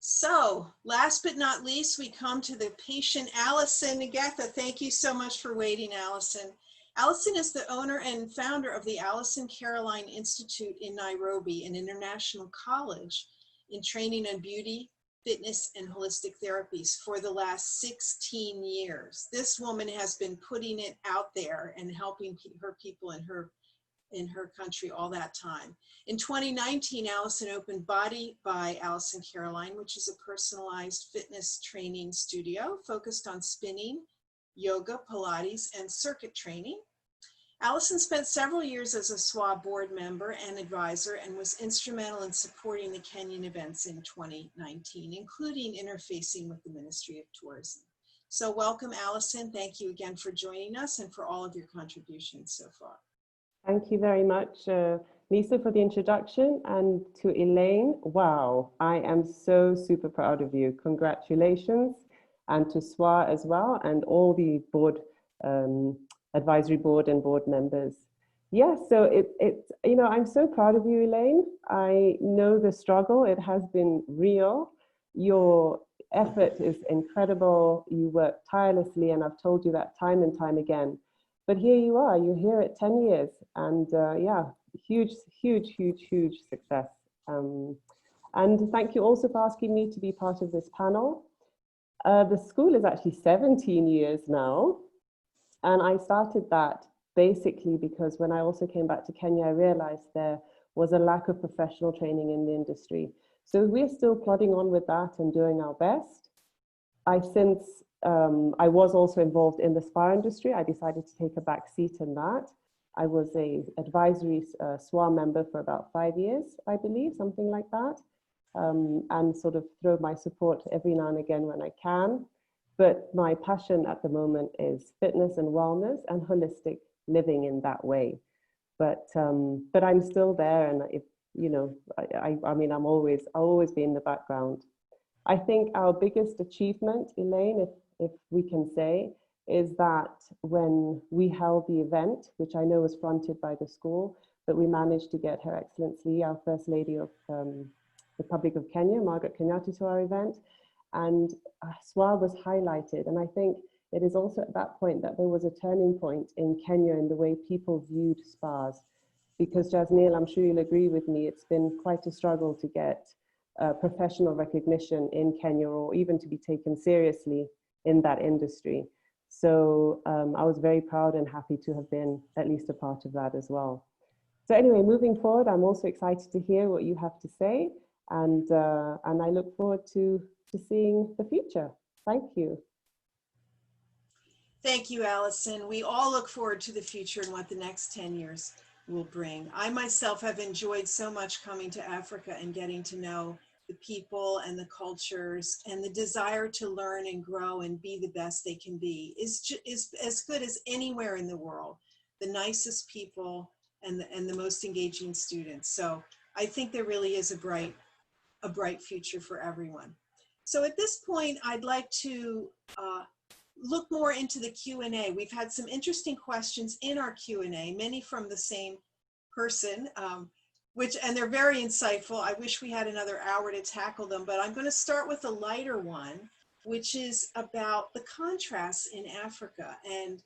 S1: So last but not least, we come to the patient, Allison Agatha. Thank you so much for waiting, Allison. Allison is the owner and founder of the Allison Caroline Institute in Nairobi, an international college in training on beauty, fitness, and holistic therapies for the last 16 years. This woman has been putting it out there and helping her people in her country all that time. In 2019, Allison opened Body by Allison Caroline, which is a personalized fitness training studio focused on spinning, yoga, Pilates, and circuit training. Allison spent several years as a SWAA board member and advisor, and was instrumental in supporting the Kenyan events in 2019, including interfacing with the Ministry of Tourism. So welcome, Allison. Thank you again for joining us and for all of your contributions so far.
S9: Thank you very much, Lisa, for the introduction, and to Elaine. Wow, I am so super proud of you. Congratulations, and to SWAA as well, and all the board, advisory board and board members. Yeah, so it's, you know, I'm so proud of you, Elaine. I know the struggle, it has been real. Your effort is incredible. You work tirelessly, and I've told you that time and time again. But here you are, you're here at 10 years, and yeah, huge success. And thank you also for asking me to be part of this panel. The school is actually 17 years now, and I started that basically because when I also came back to Kenya, I realized there was a lack of professional training in the industry. So we're still plodding on with that and doing our best. I was also involved in the SPA industry. I decided to take a back seat in that. I was a advisory SWAA member for about 5 years, I believe, something like that, and sort of throw my support every now and again when I can. But my passion at the moment is fitness and wellness and holistic living in that way. But I'm still there, and if you know, I mean, I'll always be in the background. I think our biggest achievement, Elaine, if we can say, is that when we held the event, which I know was fronted by the school, that we managed to get Her Excellency, our First Lady of the Republic of Kenya, Margaret Kenyatta, to our event, and SWAA was highlighted. And I think it is also at that point that there was a turning point in Kenya in the way people viewed spas. Because Jasneel, I'm sure you'll agree with me, it's been quite a struggle to get professional recognition in Kenya, or even to be taken seriously in that industry. So I was very proud and happy to have been at least a part of that as well. So anyway, moving forward, I'm also excited to hear what you have to say, and I look forward to seeing the future. Thank you.
S1: Thank you, Allison. We all look forward to the future and what the next 10 years will bring. I myself have enjoyed so much coming to Africa and getting to know the people and the cultures, and the desire to learn and grow and be the best they can be is as good as anywhere in the world. The nicest people and the most engaging students. So I think there really is a bright future for everyone. So at this point, I'd like to look more into the Q&A. We've had some interesting questions in our Q&A, many from the same person, and they're very insightful. I wish we had another hour to tackle them, but I'm going to start with a lighter one, which is about the contrasts in Africa. And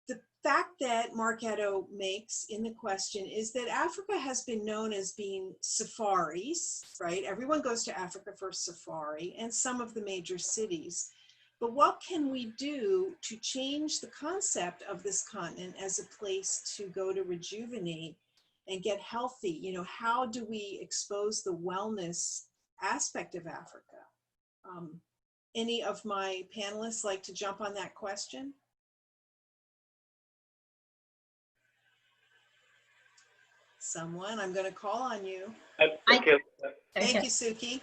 S1: the fact that Mark Edo makes in the question is that Africa has been known as being safaris, right? Everyone goes to Africa for safari, and some of the major cities. But what can we do to change the concept of this continent as a place to go to rejuvenate and get healthy? You know, how do we expose the wellness aspect of Africa? Any of my panelists like to jump on that question? Someone, I'm going to call on you.
S5: Okay.
S1: Thank you, Suki.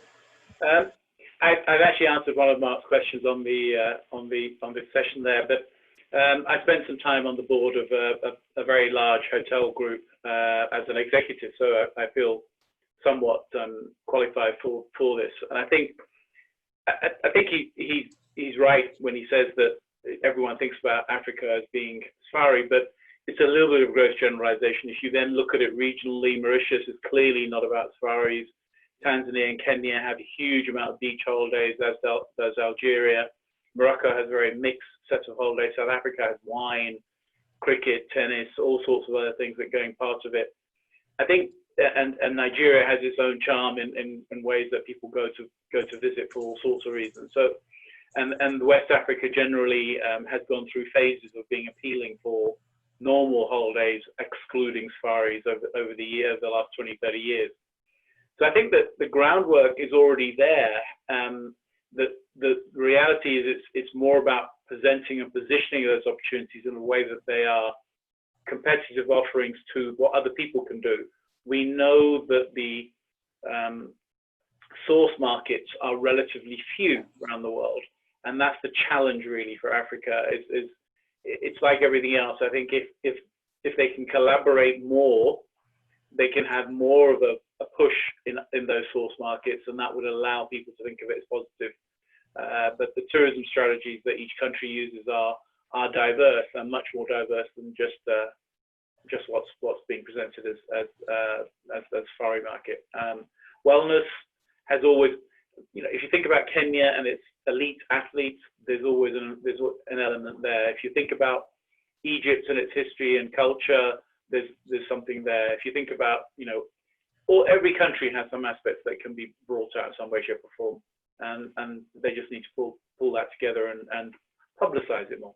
S5: I've actually answered one of Mark's questions on the session there, but I spent some time on the board of a very large hotel group as an executive, so I feel somewhat qualified for this. And I think he's right when he says that everyone thinks about Africa as being safari, but it's a little bit of a gross generalization. If you then look at it regionally, Mauritius is clearly not about safaris. Tanzania and Kenya have a huge amount of beach holidays, as does Algeria. Morocco has a very mixed set of holidays. South Africa has wine, cricket, tennis, all sorts of other things that are going part of it. I think, and Nigeria has its own charm in ways that people go to visit for all sorts of reasons. So, and West Africa generally has gone through phases of being appealing for normal holidays, excluding safaris over the years, the last 20, 30 years. So I think that the groundwork is already there. The reality is it's more about presenting and positioning those opportunities in a way that they are competitive offerings to what other people can do. We know that the source markets are relatively few around the world, and that's the challenge really for Africa. It's like everything else. I think if they can collaborate more, they can have more of a push in those source markets, and that would allow people to think of it as positive. But the tourism strategies that each country uses are diverse, and much more diverse than just what's being presented as safari market. Wellness has always, if you think about Kenya and its elite athletes, there's always an element there. If you think about Egypt and its history and culture, there's something there. If you think about, every country has some aspects that can be brought out in some way, shape, or form, and they just need to pull that together and publicize it more.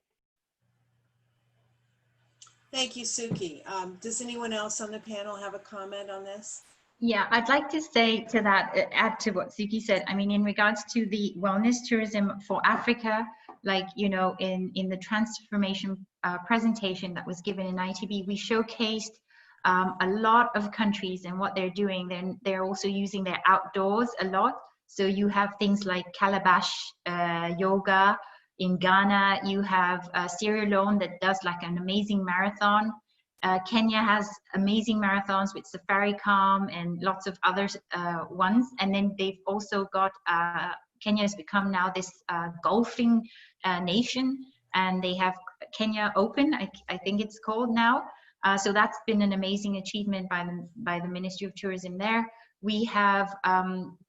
S1: Thank you, Suki. Does anyone else on the panel have a comment on this?
S2: Yeah, I'd like to say to that, add to what Suki said. I mean, in regards to the wellness tourism for Africa, like, in the transformation presentation that was given in ITB, we showcased a lot of countries and what they're doing. Then they're also using their outdoors a lot. So you have things like Calabash yoga in Ghana. You have Sierra Leone that does like an amazing marathon. Kenya has amazing marathons with Safaricom and lots of other ones. And then they've also got, Kenya has become now this golfing nation, and they have Kenya Open, I think it's called now. So that's been an amazing achievement by the Ministry of Tourism there. We have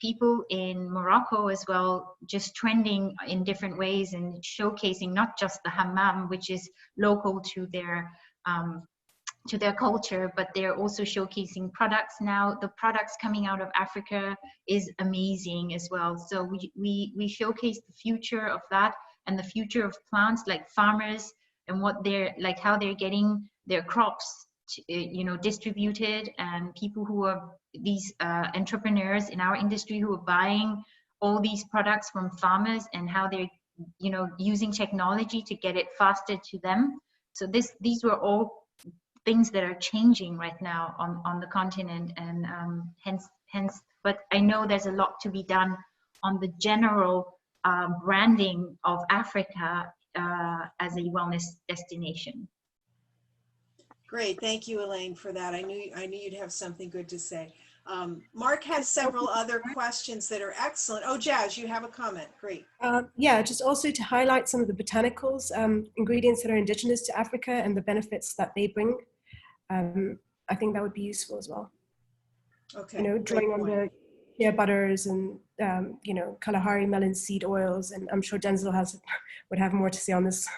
S2: people in Morocco as well, just trending in different ways and showcasing not just the hammam, which is local to their culture, but they're also showcasing products now. The products coming out of Africa is amazing as well. So we showcase the future of that and the future of plants, like farmers and what they're like, how they're getting their crops distributed, and people who are these entrepreneurs in our industry who are buying all these products from farmers, and how they're using technology to get it faster to them. So these were all things that are changing right now on the continent, and hence but I know there's a lot to be done on the general branding of Africa as a wellness destination.
S1: Great, thank you, Elaine, for that. I knew you'd have something good to say. Mark has several other questions that are excellent. Oh, Jazz, you have a comment. Great.
S8: Yeah, just also to highlight some of the botanicals, ingredients that are indigenous to Africa and the benefits that they bring. I think that would be useful as well.
S1: Okay.
S8: Drawing on the shea butters and Kalahari melon seed oils, and I'm sure Denzel would have more to say on this.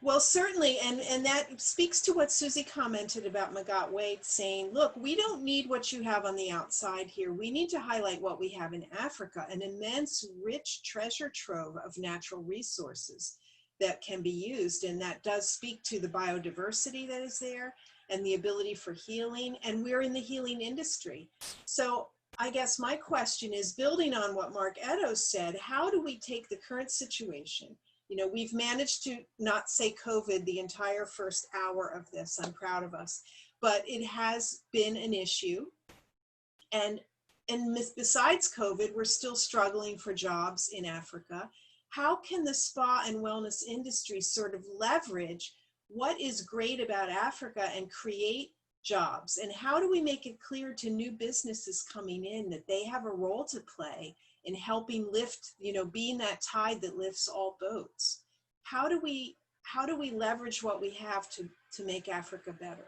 S1: Well, certainly, and that speaks to what Susie commented about Magat Wade saying, look, we don't need what you have on the outside here. We need to highlight what we have in Africa, an immense, rich treasure trove of natural resources that can be used. And that does speak to the biodiversity that is there and the ability for healing. And we're in the healing industry. So I guess my question is, building on what Mark Eddowes said, how do we take the current situation? You know, we've managed to not say COVID the entire first hour of this. I'm proud of us, but it has been an issue. And besides COVID, we're still struggling for jobs in Africa. How can the spa and wellness industry sort of leverage what is great about Africa and create jobs? And how do we make it clear to new businesses coming in that they have a role to play in helping lift, you know, being that tide that lifts all boats? How do we leverage what we have to make Africa better?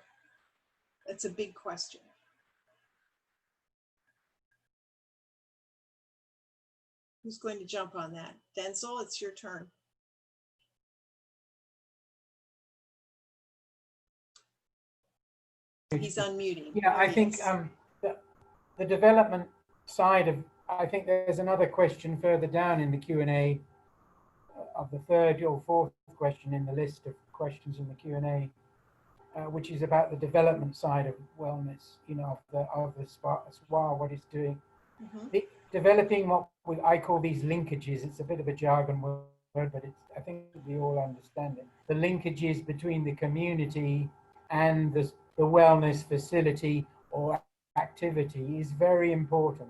S1: That's a big question. Who's going to jump on that? Denzel, it's your turn. He's unmuting.
S6: Yeah, I think the development side of, I think there's another question further down in the Q&A of the third or fourth question in the list of questions in the Q&A, which is about the development side of wellness, you know, of the SWAA, what it's doing. Developing what I call these linkages. It's a bit of a jargon word, but I think we all understand it. The linkages between the community and the wellness facility or activity is very important.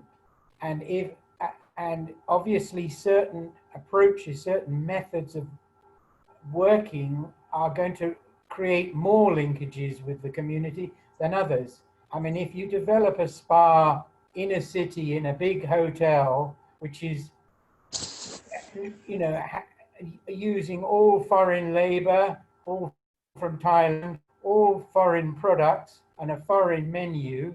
S6: And obviously certain approaches, certain methods of working are going to create more linkages with the community than others. I mean, if you develop a spa in a city, in a big hotel, which is, you know, using all foreign labor, all from Thailand, all foreign products and a foreign menu,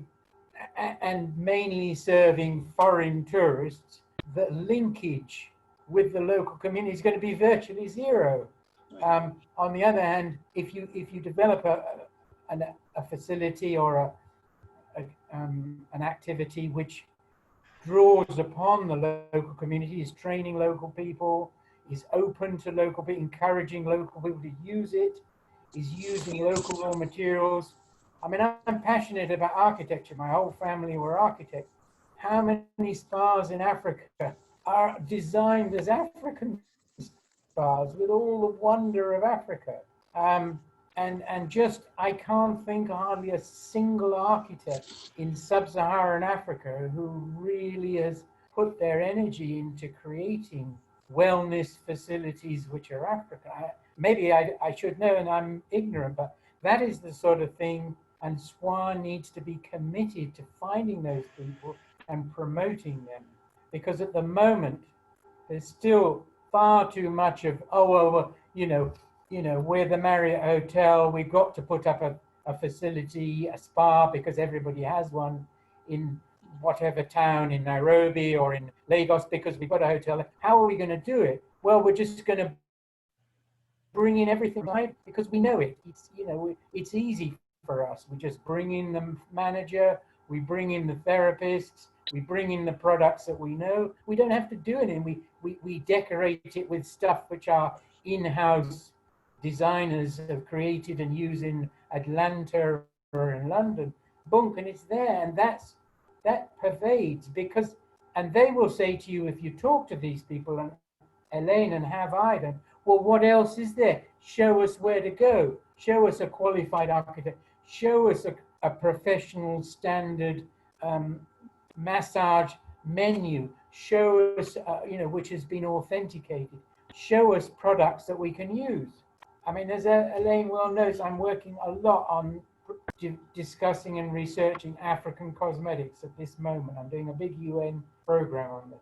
S6: and mainly serving foreign tourists, the linkage with the local community is going to be virtually zero. On the other hand, if you develop a facility or an activity which draws upon the local community, is training local people, is open to local people, encouraging local people to use it, is using local raw materials. I mean, I'm passionate about architecture. My whole family were architects. How many spas in Africa are designed as African spas with all the wonder of Africa? And just, I can't think hardly a single architect in sub-Saharan Africa who really has put their energy into creating wellness facilities which are African. Maybe I should know and I'm ignorant, but that is the sort of thing, and SWAA needs to be committed to finding those people and promoting them. Because at the moment, there's still far too much of, oh, well, you know, we're the Marriott Hotel, we've got to put up a facility, a spa, because everybody has one in whatever town, in Nairobi or in Lagos, because we've got a hotel. How are we going to do it? Well, we're just going to bring in everything, right? Because we know it. It's, you know, it's easy for us. We just bring in the manager, we bring in the therapists, we bring in the products that we know. We don't have to do anything. We decorate it with stuff which our in-house designers have created and use in Atlanta or in London. Boom, and it's there. And that pervades, because, and they will say to you, if you talk to these people, and Elaine and have I done, well, what else is there? Show us where to go. Show us a qualified architect. Show us a professional standard massage menu. Show us, you know, which has been authenticated. Show us products that we can use. I mean, as Elaine well knows, I'm working a lot on discussing and researching African cosmetics at this moment. I'm doing a big UN program on this.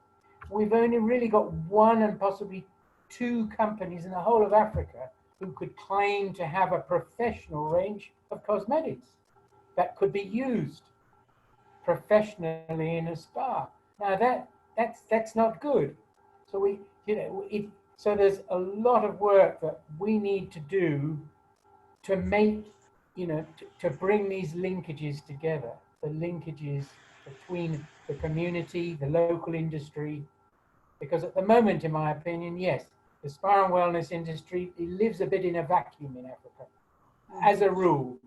S6: We've only really got one and possibly two companies in the whole of Africa who could claim to have a professional range of cosmetics that could be used professionally in a spa. Now that's not good. So So there's a lot of work that we need to do to make, to bring these linkages together, the linkages between the community, the local industry, because at the moment, in my opinion, yes, the spa and wellness industry, it lives a bit in a vacuum in Africa, as a rule.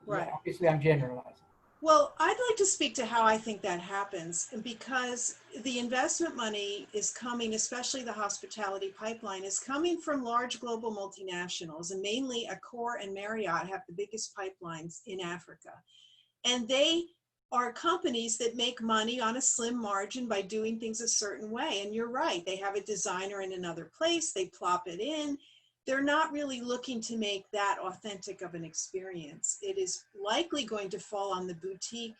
S1: Right.
S6: Yeah, obviously, I'm generalizing.
S1: Well, I'd like to speak to how I think that happens, because the investment money is coming, especially the hospitality pipeline, is coming from large global multinationals, and mainly Accor and Marriott have the biggest pipelines in Africa. And they are companies that make money on a slim margin by doing things a certain way. And you're right, they have a designer in another place, they plop it in. They're not really looking to make that authentic of an experience. It is likely going to fall on the boutique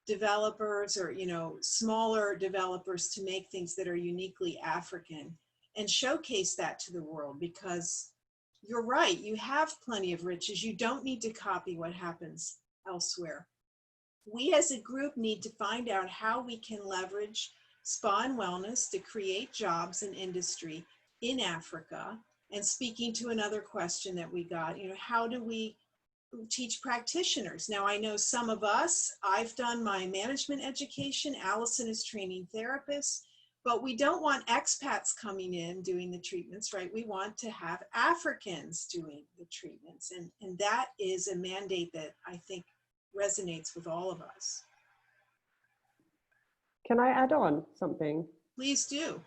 S1: developers or, smaller developers to make things that are uniquely African and showcase that to the world, because you're right, you have plenty of riches. You don't need to copy what happens elsewhere. We as a group need to find out how we can leverage spa and wellness to create jobs and industry in Africa. And speaking to another question that we got, how do we teach practitioners? Now, I know some of us, I've done my management education, Allison is training therapists, but we don't want expats coming in doing the treatments, right? We want to have Africans doing the treatments. And that is a mandate that I think resonates with all of us.
S9: Can I add on something?
S1: Please do.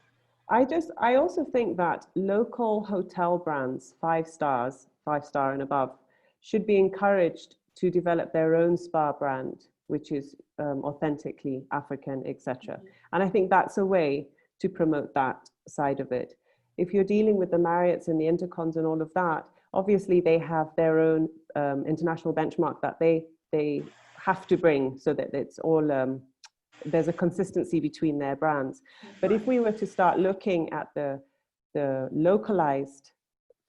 S9: I also think that local hotel brands, 5 stars, 5-star and above, should be encouraged to develop their own spa brand, which is authentically African, etc. And I think that's a way to promote that side of it. If you're dealing with the Marriotts and the Intercons and all of that, obviously they have their own international benchmark that they have to bring, so that it's all there's a consistency between their brands. But if we were to start looking at the localized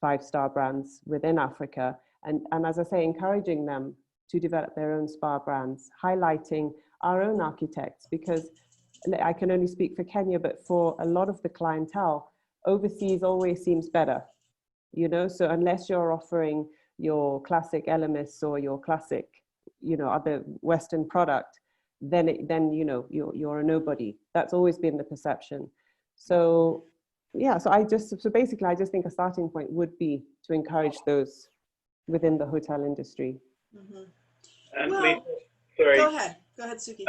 S9: 5-star brands within Africa, and as I say, encouraging them to develop their own spa brands, highlighting our own architects, because I can only speak for Kenya, but for a lot of the clientele, overseas always seems better, so unless you're offering your classic Elemis or your classic, other Western product, then you're a nobody. That's always been the perception. So yeah, so basically I just think a starting point would be to encourage those within the hotel industry.
S5: And
S1: Well,
S5: Lisa, sorry.
S1: Go ahead, Suki.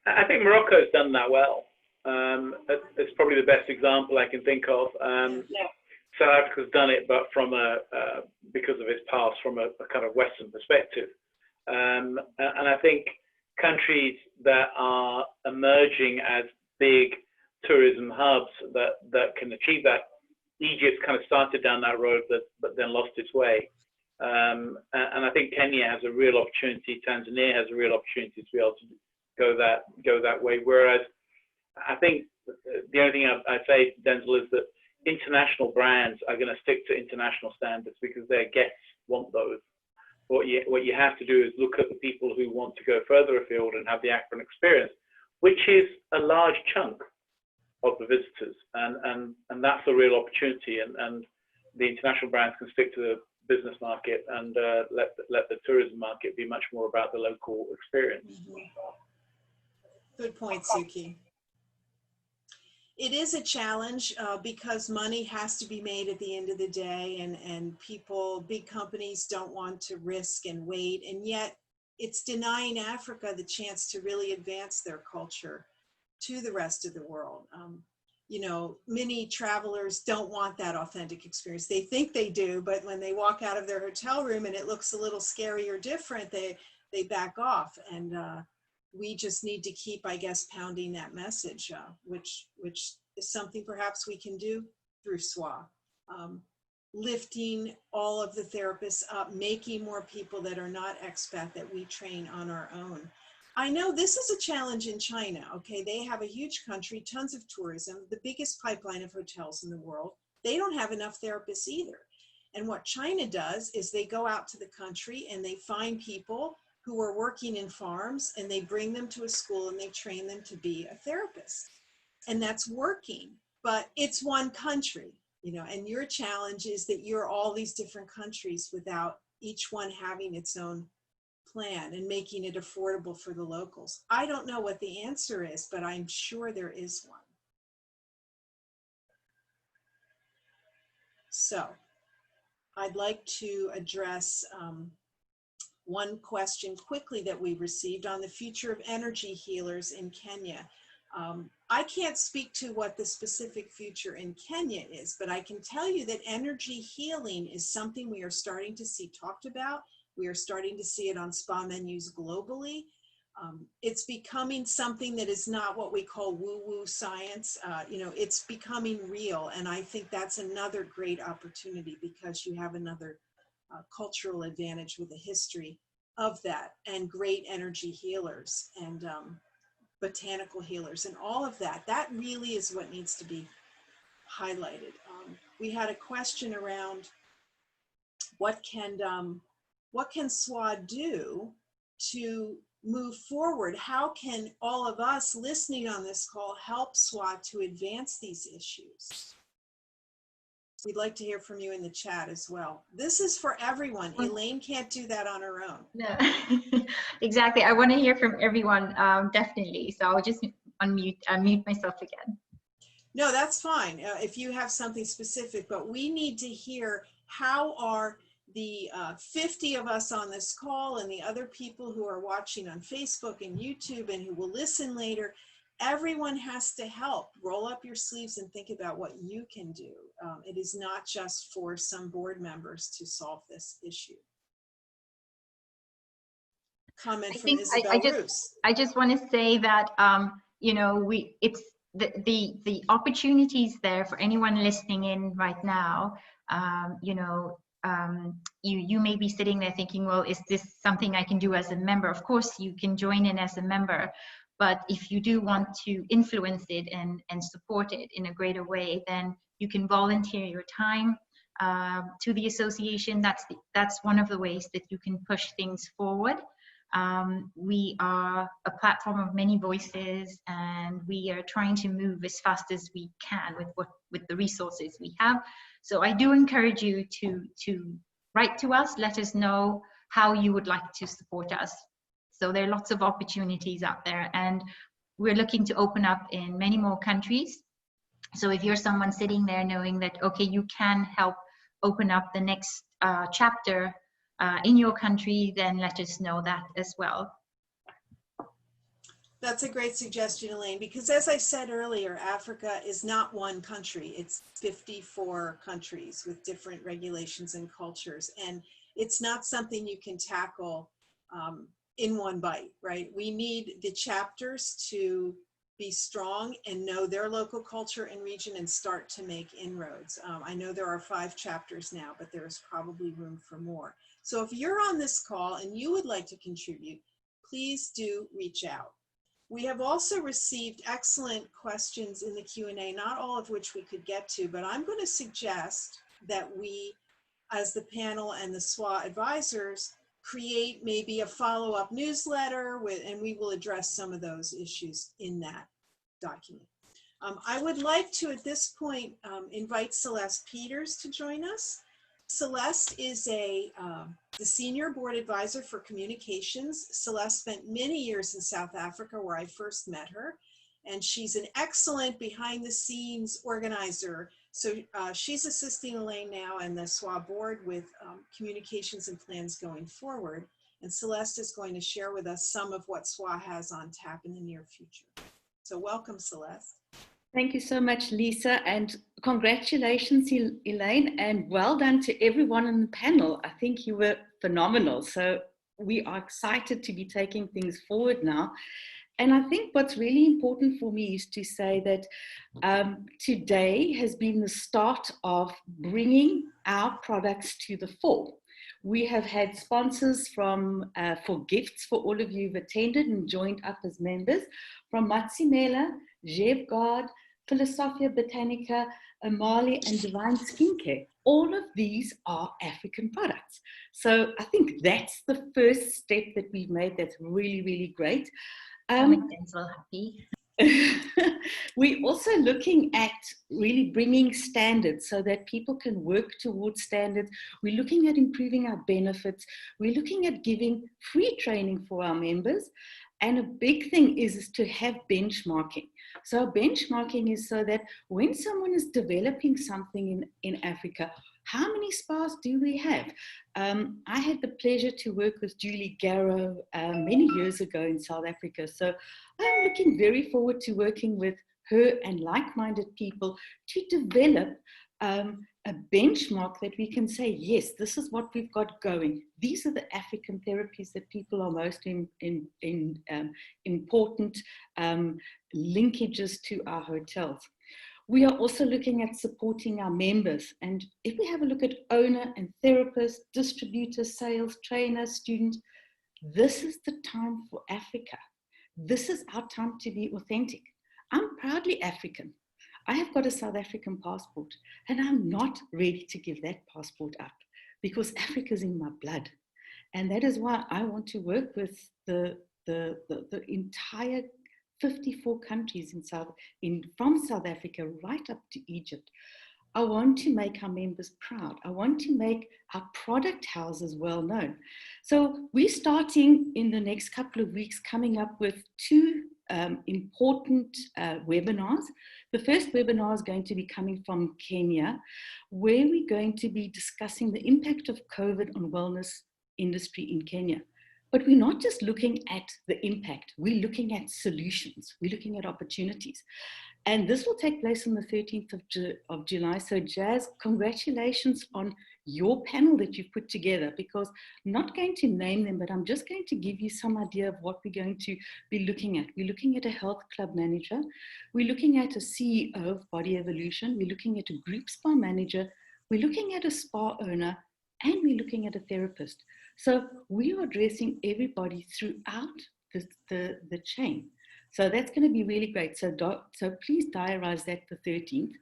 S5: I think Morocco's done that well. It's probably the best example I can think of. South Africa's done it, but from because of its past, from a kind of Western perspective. And I think countries that are emerging as big tourism hubs that can achieve that. Egypt kind of started down that road, but then lost its way. And I think Kenya has a real opportunity. Tanzania has a real opportunity to be able to go that way. Whereas I think the only thing I say, Denzel, is that international brands are going to stick to international standards because their guests want those. What you have to do is look at the people who want to go further afield and have the African experience, which is a large chunk of the visitors, and that's a real opportunity. And the international brands can stick to the business market and let the tourism market be much more about the local experience.
S1: Good point, Suki. It is a challenge because money has to be made at the end of the day, and big companies don't want to risk and wait, and yet it's denying Africa the chance to really advance their culture to the rest of the world. Many travelers don't want that authentic experience. They think they do, but when they walk out of their hotel room and it looks a little scary or different, they back off. And we just need to keep, I guess, pounding that message, which is something perhaps we can do through SWAA. Lifting all of the therapists up, making more people that are not expat that we train on our own. I know this is a challenge in China, okay? They have a huge country, tons of tourism, the biggest pipeline of hotels in the world. They don't have enough therapists either. And what China does is they go out to the country and they find people who are working in farms and they bring them to a school and they train them to be a therapist. And that's working, but it's one country, you know, and your challenge is that you're all these different countries without each one having its own plan and making it affordable for the locals. I don't know what the answer is, but I'm sure there is one. So I'd like to address one question quickly that we received on the future of energy healers in Kenya. I can't speak to what the specific future in Kenya is, but I can tell you that energy healing is something we are starting to see talked about. We are starting to see it on spa menus globally. It's becoming something that is not what we call woo-woo science. You know, it's becoming real. And I think that's another great opportunity because you have another cultural advantage with a history of that, and great energy healers and botanical healers and all of that. That really is what needs to be highlighted. We had a question around what can SWAA do to move forward? How can all of us listening on this call help SWAA to advance these issues? We'd like to hear from you in the chat as well. This is for everyone. Elaine can't do that on her own.
S2: No, exactly. I want to hear from everyone, definitely. So I'll just mute myself again.
S1: No, that's fine if you have something specific, but we need to hear how are the 50 of us on this call and the other people who are watching on Facebook and YouTube and who will listen later. Everyone has to help. Roll up your sleeves and think about what you can do. It is not just for some board members to solve this issue. Comment from Isabel Roos.
S2: I just want to say that you know, it's the opportunities there for anyone listening in right now. You know, you may be sitting there thinking, well, is this something I can do as a member? Of course, you can join in as a member. But if you do want to influence it and support it in a greater way, then you can volunteer your time to the association. That's one of the ways that you can push things forward. We are a platform of many voices, and we are trying to move as fast as we can with the resources we have. So I do encourage you to write to us, let us know how you would like to support us. So there are lots of opportunities out there, and we're looking to open up in many more countries. So if you're someone sitting there knowing that, okay, you can help open up the next chapter in your country, then let us know that as well.
S1: That's a great suggestion, Elaine, because as I said earlier, Africa is not one country. It's 54 countries with different regulations and cultures. And it's not something you can tackle in one bite, right? We need the chapters to be strong and know their local culture and region and start to make inroads. I know there are 5 chapters now, but there's probably room for more. So if you're on this call and you would like to contribute, please do reach out. We have also received excellent questions in the Q&A, not all of which we could get to, but I'm going to suggest that we, as the panel and the SWAA advisors, create maybe a follow-up newsletter and we will address some of those issues in that document. I would like to, at this point, invite Celeste Peters to join us. Celeste is the Senior Board Advisor for Communications. Celeste spent many years in South Africa where I first met her, and she's an excellent behind-the-scenes organizer. So she's assisting Elaine now and the SWAA board with communications and plans going forward. And Celeste is going to share with us some of what SWAA has on tap in the near future. So welcome, Celeste.
S10: Thank you so much, Lisa, and congratulations, Elaine, and well done to everyone on the panel. I think you were phenomenal. So we are excited to be taking things forward now. And I think what's really important for me is to say that today has been the start of bringing our products to the fore. We have had sponsors for gifts for all of you who've attended and joined up as members, from Matsimela, Jevgard, Philosophia Botanica, Amali, and Divine Skincare. All of these are African products. So I think that's the first step that we've made that's really, really great.
S2: I'm so happy.
S10: We're also looking at really bringing standards so that people can work towards standards. We're looking at improving our benefits. We're looking at giving free training for our members. And a big thing is to have benchmarking. So benchmarking is so that when someone is developing something in Africa, how many SPAs do we have? I had the pleasure to work with Julie Garrow many years ago in South Africa. So I'm looking very forward to working with her and like-minded people to develop a benchmark that we can say, yes, this is what we've got going. These are the African therapies that people are most important linkages to our hotels. We are also looking at supporting our members. And if we have a look at owner and therapist, distributor, sales, trainer, student, this is the time for Africa. This is our time to be authentic. I'm proudly African. I have got a South African passport, and I'm not ready to give that passport up because Africa is in my blood. And that is why I want to work with the entire 54 countries from South Africa right up to Egypt. I want to make our members proud. I want to make our product houses well known. So we're starting in the next couple of weeks coming up with two important webinars. The first webinar is going to be coming from Kenya, where we're going to be discussing the impact of COVID on wellness industry in Kenya. But we're not just looking at the impact, we're looking at solutions, we're looking at opportunities. And this will take place on the 13th of July. So Jazz, congratulations on your panel that you've put together, because I'm not going to name them, but I'm just going to give you some idea of what we're going to be looking at. We're looking at a health club manager. We're looking at a CEO of Body Evolution. We're looking at a group spa manager. We're looking at a spa owner, and we're looking at a therapist. So we are addressing everybody throughout the chain. So that's going to be really great. So please diarize that the 13th.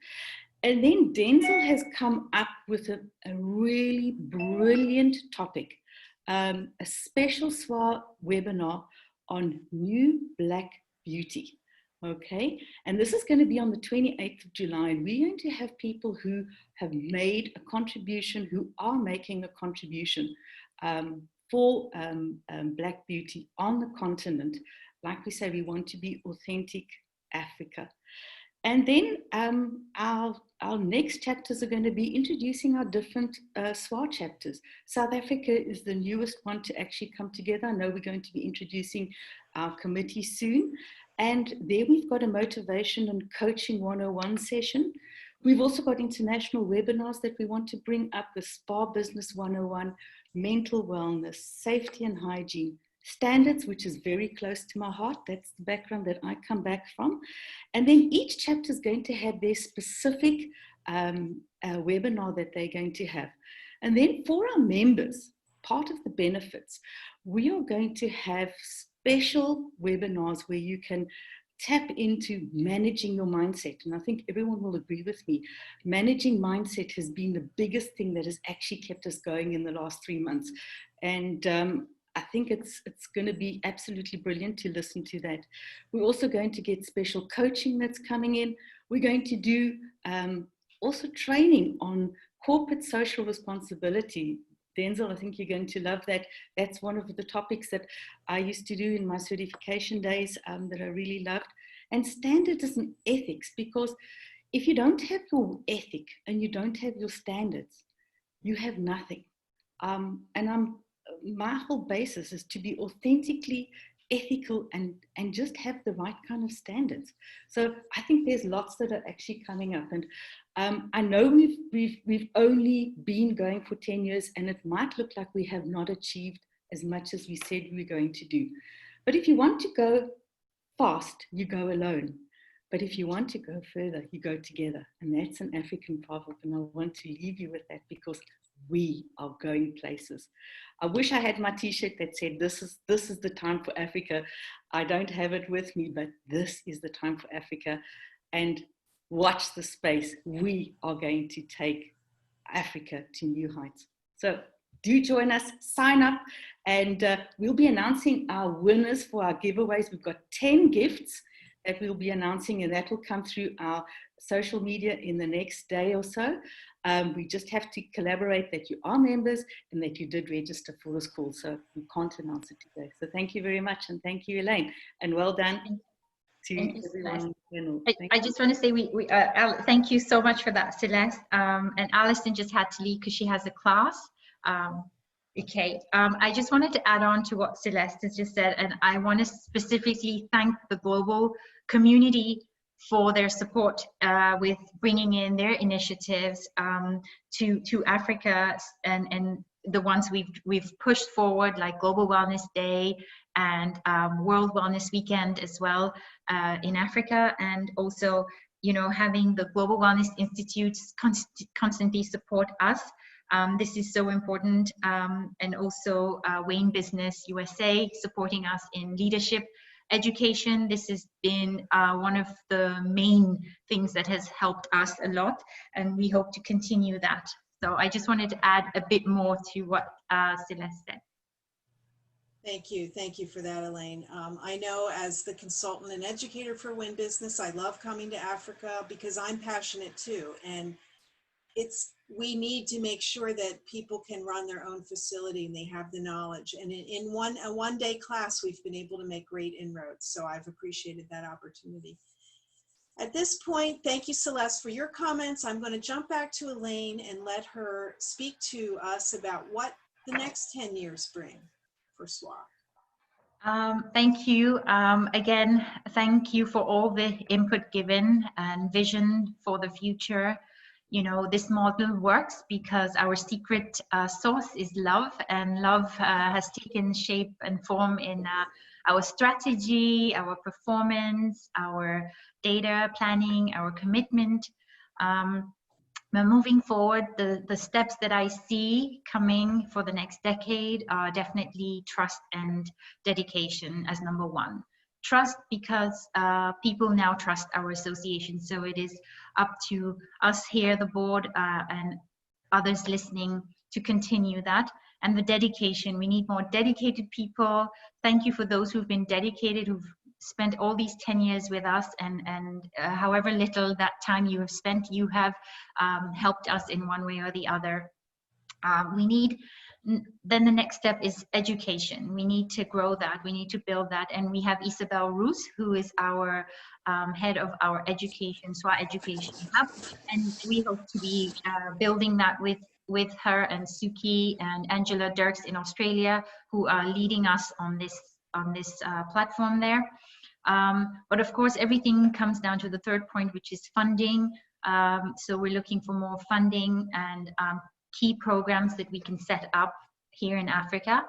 S10: And then Denzel has come up with a really brilliant topic, a special SWAA webinar on new Black beauty. Okay, and this is going to be on the 28th of July, and we're going to have people who have made a contribution, who are making a contribution for Black beauty on the continent. Like we say, we want to be authentic Africa. And then our next chapters are going to be introducing our different SWAA chapters. South Africa is the newest one to actually come together. I know we're going to be introducing our committee soon. And there we've got a motivation and coaching 101 session. We've also got international webinars that we want to bring up with Spa Business 101, mental wellness, safety and hygiene, standards, which is very close to my heart. That's the background that I come back from. And then each chapter is going to have their specific webinar that they're going to have. And then for our members, part of the benefits, we are going to have special webinars where you can tap into managing your mindset. And I think everyone will agree with me. Managing mindset has been the biggest thing that has actually kept us going in the last 3 months. And I think it's going to be absolutely brilliant to listen to that. We're also going to get special coaching that's coming in. We're going to do also training on corporate social responsibility. Denzel, I think you're going to love that. That's one of the topics that I used to do in my certification days that I really loved. And standards and ethics, because if you don't have your ethic and you don't have your standards, you have nothing. My whole basis is to be authentically ethical and just have the right kind of standards. So I think there's lots that are actually coming up. And I know we've only been going for 10 years, and it might look like we have not achieved as much as we said we were going to do. But if you want to go fast, you go alone. But if you want to go further, you go together. And that's an African proverb. And I want to leave you with that, because we are going places. I wish I had my t-shirt that said, this is the time for Africa. I don't have it with me, but this is the time for Africa. And watch the space. We are going to take Africa to new heights. So do join us, sign up, and we'll be announcing our winners for our giveaways. We've got 10 gifts, that we'll be announcing, and that will come through our social media in the next day or so. We just have to collaborate that you are members and that you did register for this call, so we can't announce it today. So thank you very much, and thank you, Elaine, and well done to everyone on the panel.
S2: I just want to say thank you so much for that, Celeste. And Alison just had to leave because she has a class. Okay, I just wanted to add on to what Celeste has just said, and I want to specifically thank the global community for their support with bringing in their initiatives to Africa, and the ones we've pushed forward, like Global Wellness Day and World Wellness Weekend as well in Africa, and also, you know, having the Global Wellness Institutes constantly support us. This is so important, and also Wayne Business USA supporting us in leadership education. This has been one of the main things that has helped us a lot, and we hope to continue that. So I just wanted to add a bit more to what Celeste said.
S1: Thank you for that, Elaine. I know as the consultant and educator for Win Business, I love coming to Africa because I'm passionate too, and we need to make sure that people can run their own facility and they have the knowledge. And in a one-day class, we've been able to make great inroads. So I've appreciated that opportunity. At this point, thank you, Celeste, for your comments. I'm going to jump back to Elaine and let her speak to us about what the next 10 years bring for SWAA.
S2: Thank you. Again, thank you for all the input given and vision for the future. You know, this model works because our secret sauce is love, and love has taken shape and form in our strategy, our performance, our data planning, our commitment. Moving forward, the steps that I see coming for the next decade are definitely trust and dedication as number one. Trust because people now trust our association. So it is up to us here, the board, and others listening to continue that. And the dedication, we need more dedicated people. Thank you for those who've been dedicated, who've spent all these 10 years with us, and however little that time you have spent, you have helped us in one way or the other. Then the next step is education. We need to grow that, we need to build that, and we have Isabel Roos, who is our head of our education, SWAA Education Hub, and we hope to be building that with her and Suki and Angela Dirks in Australia, who are leading us on this platform there. But of course, everything comes down to the third point, which is funding. So we're looking for more funding and key programs that we can set up here in Africa.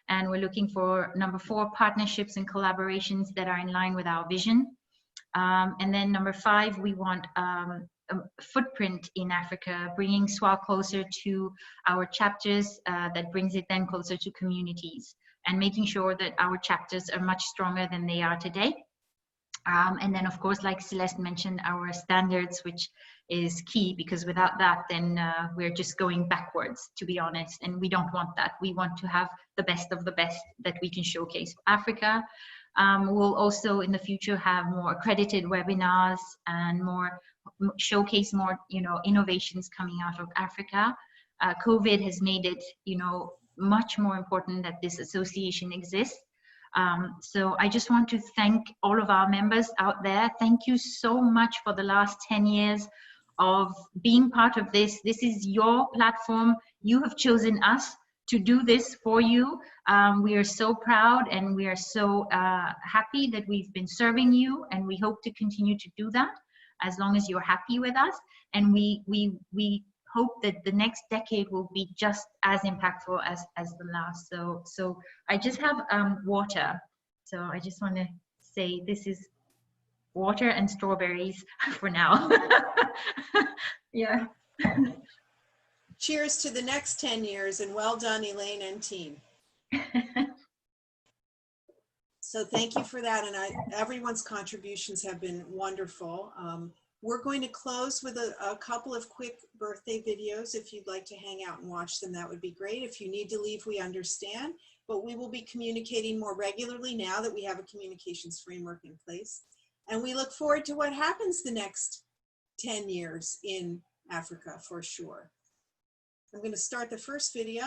S2: And we're looking for number 4, partnerships and collaborations that are in line with our vision. And then number 5, we want a footprint in Africa, bringing SWAA closer to our chapters, that brings it then closer to communities, and making sure that our chapters are much stronger than they are today. And then, of course, like Celeste mentioned, our standards, which is key, because without that, then we're just going backwards, to be honest, and we don't want that. We want to have the best of the best that we can showcase for Africa. We'll also in the future have more accredited webinars and showcase more, innovations coming out of Africa. COVID has made it, much more important that this association exists. So I just want to thank all of our members out there. Thank you so much for the last 10 years of being part of this. This is your platform. You have chosen us to do this for you. We are so proud, and we are so happy that we've been serving you, and we hope to continue to do that as long as you're happy with us. And we hope that the next decade will be just as impactful as the last. So I just have water. So I just want to say this is water and strawberries for now. Yeah.
S1: Cheers to the next 10 years, and well done, Elaine and team. So thank you for that, and everyone's contributions have been wonderful. We're going to close with a couple of quick birthday videos. If you'd like to hang out and watch them, that would be great. If you need to leave, we understand, but we will be communicating more regularly now that we have a communications framework in place. And we look forward to what happens the next 10 years in Africa for sure. I'm going to start the first video.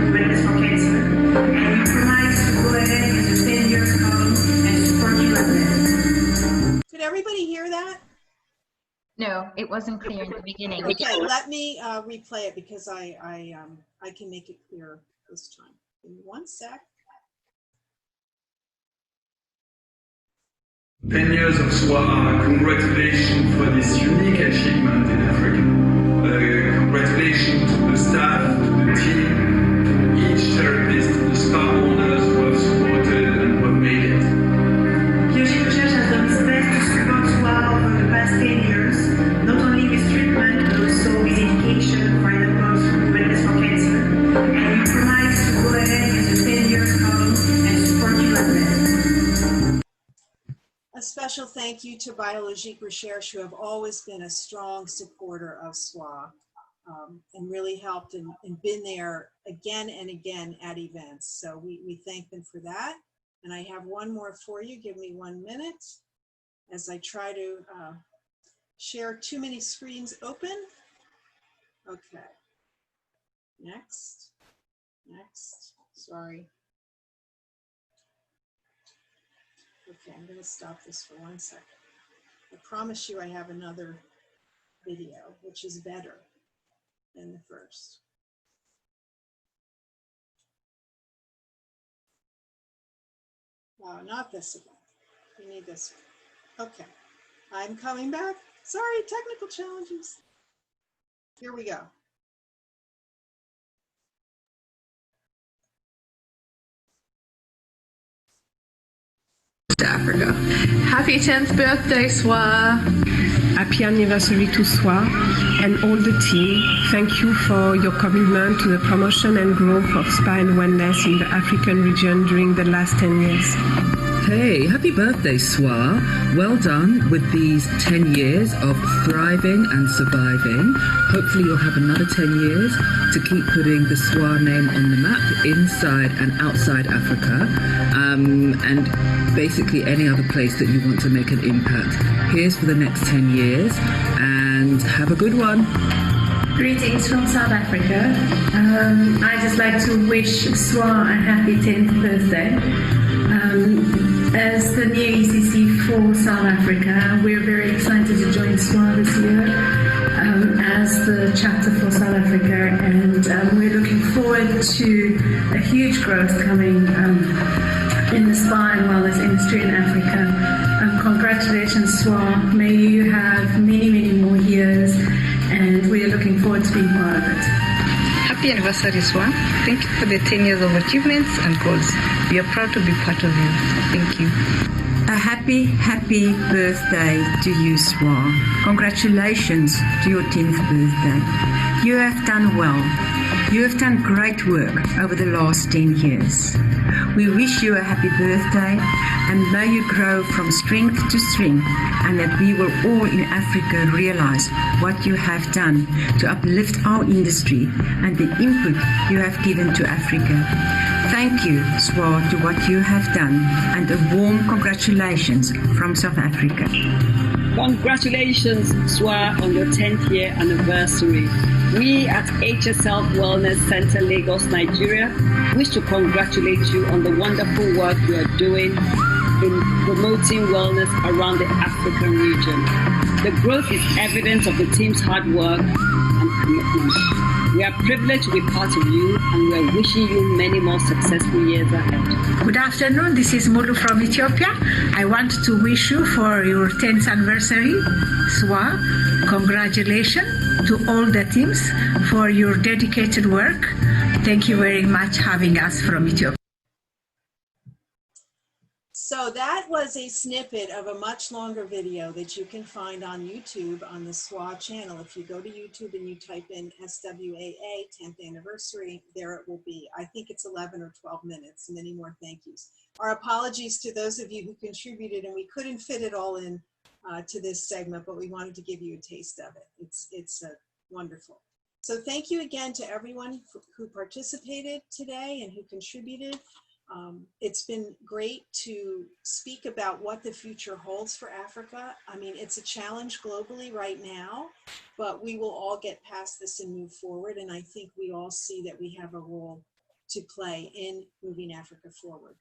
S11: Awareness for Cancer, and we provide to go ahead with the 10-year program and support you at that.
S1: Could everybody hear that?
S2: No, it wasn't clear in the beginning.
S1: Okay, let me replay it because I can make it clearer this time. Give me one sec.
S12: 10 years of SWAA, congratulations for this unique achievement in Africa. Congratulations to the staff, to the team, to each therapist, to the spa owners who have supported and who have made it.
S11: Leadership Church has done its best to support SWAA over the past 10 years, not only with treatment, but also with education for the cause of awareness for cancer. And we provide to go ahead with the 10-year program and support you at that.
S1: A special thank you to Biologique Recherche, who have always been a strong supporter of SWAA and really helped and been there again and again at events. So we thank them for that. And I have one more for you. Give me 1 minute as I try to share too many screens open. Okay. Next. Sorry. Okay, I'm going to stop this for 1 second. I promise you I have another video, which is better than the first. Wow, not this again. We need this one. Okay, I'm coming back. Sorry, technical challenges. Here we go.
S13: Africa. Happy 10th birthday, SWAA.
S14: Happy anniversary to SWAA and all the team. Thank you for your commitment to the promotion and growth of spa and wellness in the African region during the last 10 years.
S13: Hey, happy birthday, SWAA. Well done with these 10 years of thriving and surviving. Hopefully you'll have another 10 years to keep putting the SWAA name on the map inside and outside Africa, and basically any other place that you want to make an impact. Here's for the next 10 years, and have a good one.
S11: Greetings from South Africa. I'd just like to wish SWAA a happy 10th birthday. As the new ECC for South Africa, we're very excited to join SWAA this year as the chapter for South Africa, and we're looking forward to a huge growth coming in the spa and wellness industry in Africa. Congratulations, SWAA. May you have many, many more years, and we are looking forward to being part of it.
S15: Happy anniversary, SWAA. Thank you for the 10 years of achievements and goals. We are proud to be part of you. Thank you.
S16: A happy birthday to you, SWAA. Congratulations to your 10th birthday. You have done well. You have done great work over the last 10 years. We wish you a happy birthday, and may you grow from strength to strength, and that we will all in Africa realize what you have done to uplift our industry and the input you have given to Africa. Thank you, SWAA, to what you have done, and a warm congratulations from South Africa.
S17: Congratulations, SWAA, on your 10th year anniversary. We at HSL Wellness Center, Lagos, Nigeria, wish to congratulate you on the wonderful work you are doing in promoting wellness around the African region. The growth is evidence of the team's hard work and commitment. We are privileged to be part of you, and we are wishing you many more successful years ahead.
S18: Good afternoon, this is Mulu from Ethiopia. I want to wish you for your 10th anniversary, SWAA. Congratulations to all the teams for your dedicated work. Thank you very much having us from Ethiopia.
S1: So that was a snippet of a much longer video that you can find on YouTube on the SWAA channel. If you go to YouTube and you type in SWAA 10th anniversary, there it will be. I think it's 11 or 12 minutes. Many more thank yous. Our apologies to those of you who contributed, and we couldn't fit it all in to this segment, but we wanted to give you a taste of it. It's wonderful. So thank you again to everyone who participated today and who contributed. It's been great to speak about what the future holds for Africa. I mean, it's a challenge globally right now, but we will all get past this and move forward. And I think we all see that we have a role to play in moving Africa forward.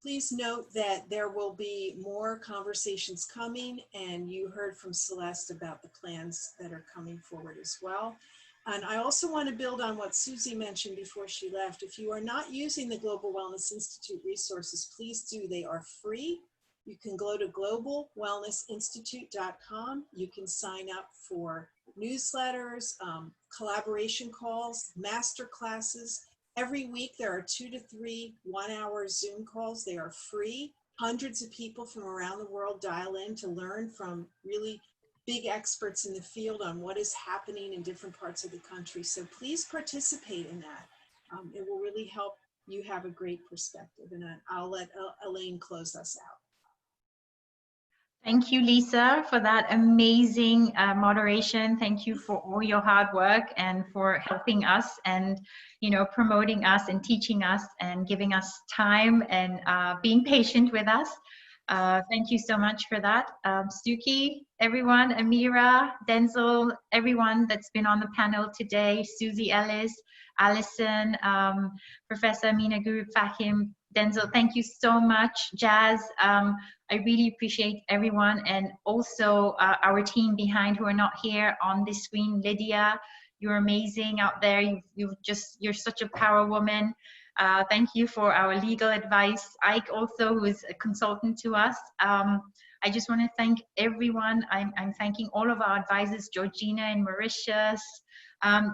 S1: Please note that there will be more conversations coming, and you heard from Celeste about the plans that are coming forward as well. And I also want to build on what Susie mentioned before she left. If you are not using the Global Wellness Institute resources, please do. They are free. You can go to globalwellnessinstitute.com. You can sign up for newsletters, collaboration calls, master classes. Every week there are 2 to 3 one-hour Zoom calls. They are free. Hundreds of people from around the world dial in to learn from really big experts in the field on what is happening in different parts of the country. So please participate in that. It will really help you have a great perspective. And I'll let Elaine close us out.
S2: Thank you, Lisa, for that amazing moderation. Thank you for all your hard work and for helping us and, you know, promoting us and teaching us and giving us time and being patient with us. Thank you so much for that. Suki, everyone, Amira, Denzel, everyone that's been on the panel today, Susie Ellis, Alison, Professor Amina Guru Fahim, Denzel, thank you so much. Jazz, I really appreciate everyone, and also our team behind who are not here on this screen. Lydia, you're amazing out there. You're such a power woman. Thank you for our legal advice. Ike also, who is a consultant to us. I just want to thank everyone. I'm thanking all of our advisors, Georgina in Mauritius.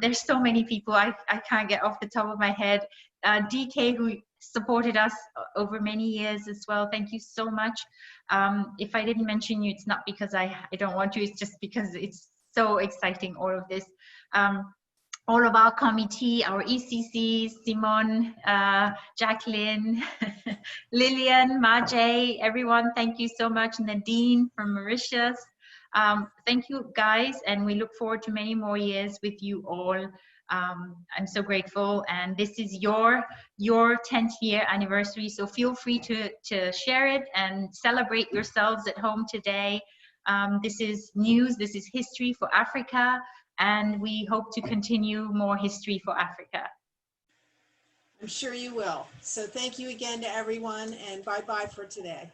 S2: There's so many people I can't get off the top of my head. DK, who supported us over many years as well. Thank you so much. If I didn't mention you, it's not because I don't want to, it's just because it's so exciting, all of this. All of our committee, our ECCs, Simone, Jacqueline, Lillian, Majay, everyone, thank you so much. Nadine from Mauritius. Thank you guys, and we look forward to many more years with you all. I'm so grateful, and this is your 10th year anniversary, so feel free to share it and celebrate yourselves at home today. This is news, this is history for Africa, and we hope to continue more history for Africa.
S1: I'm sure you will. So thank you again to everyone, and bye-bye for today.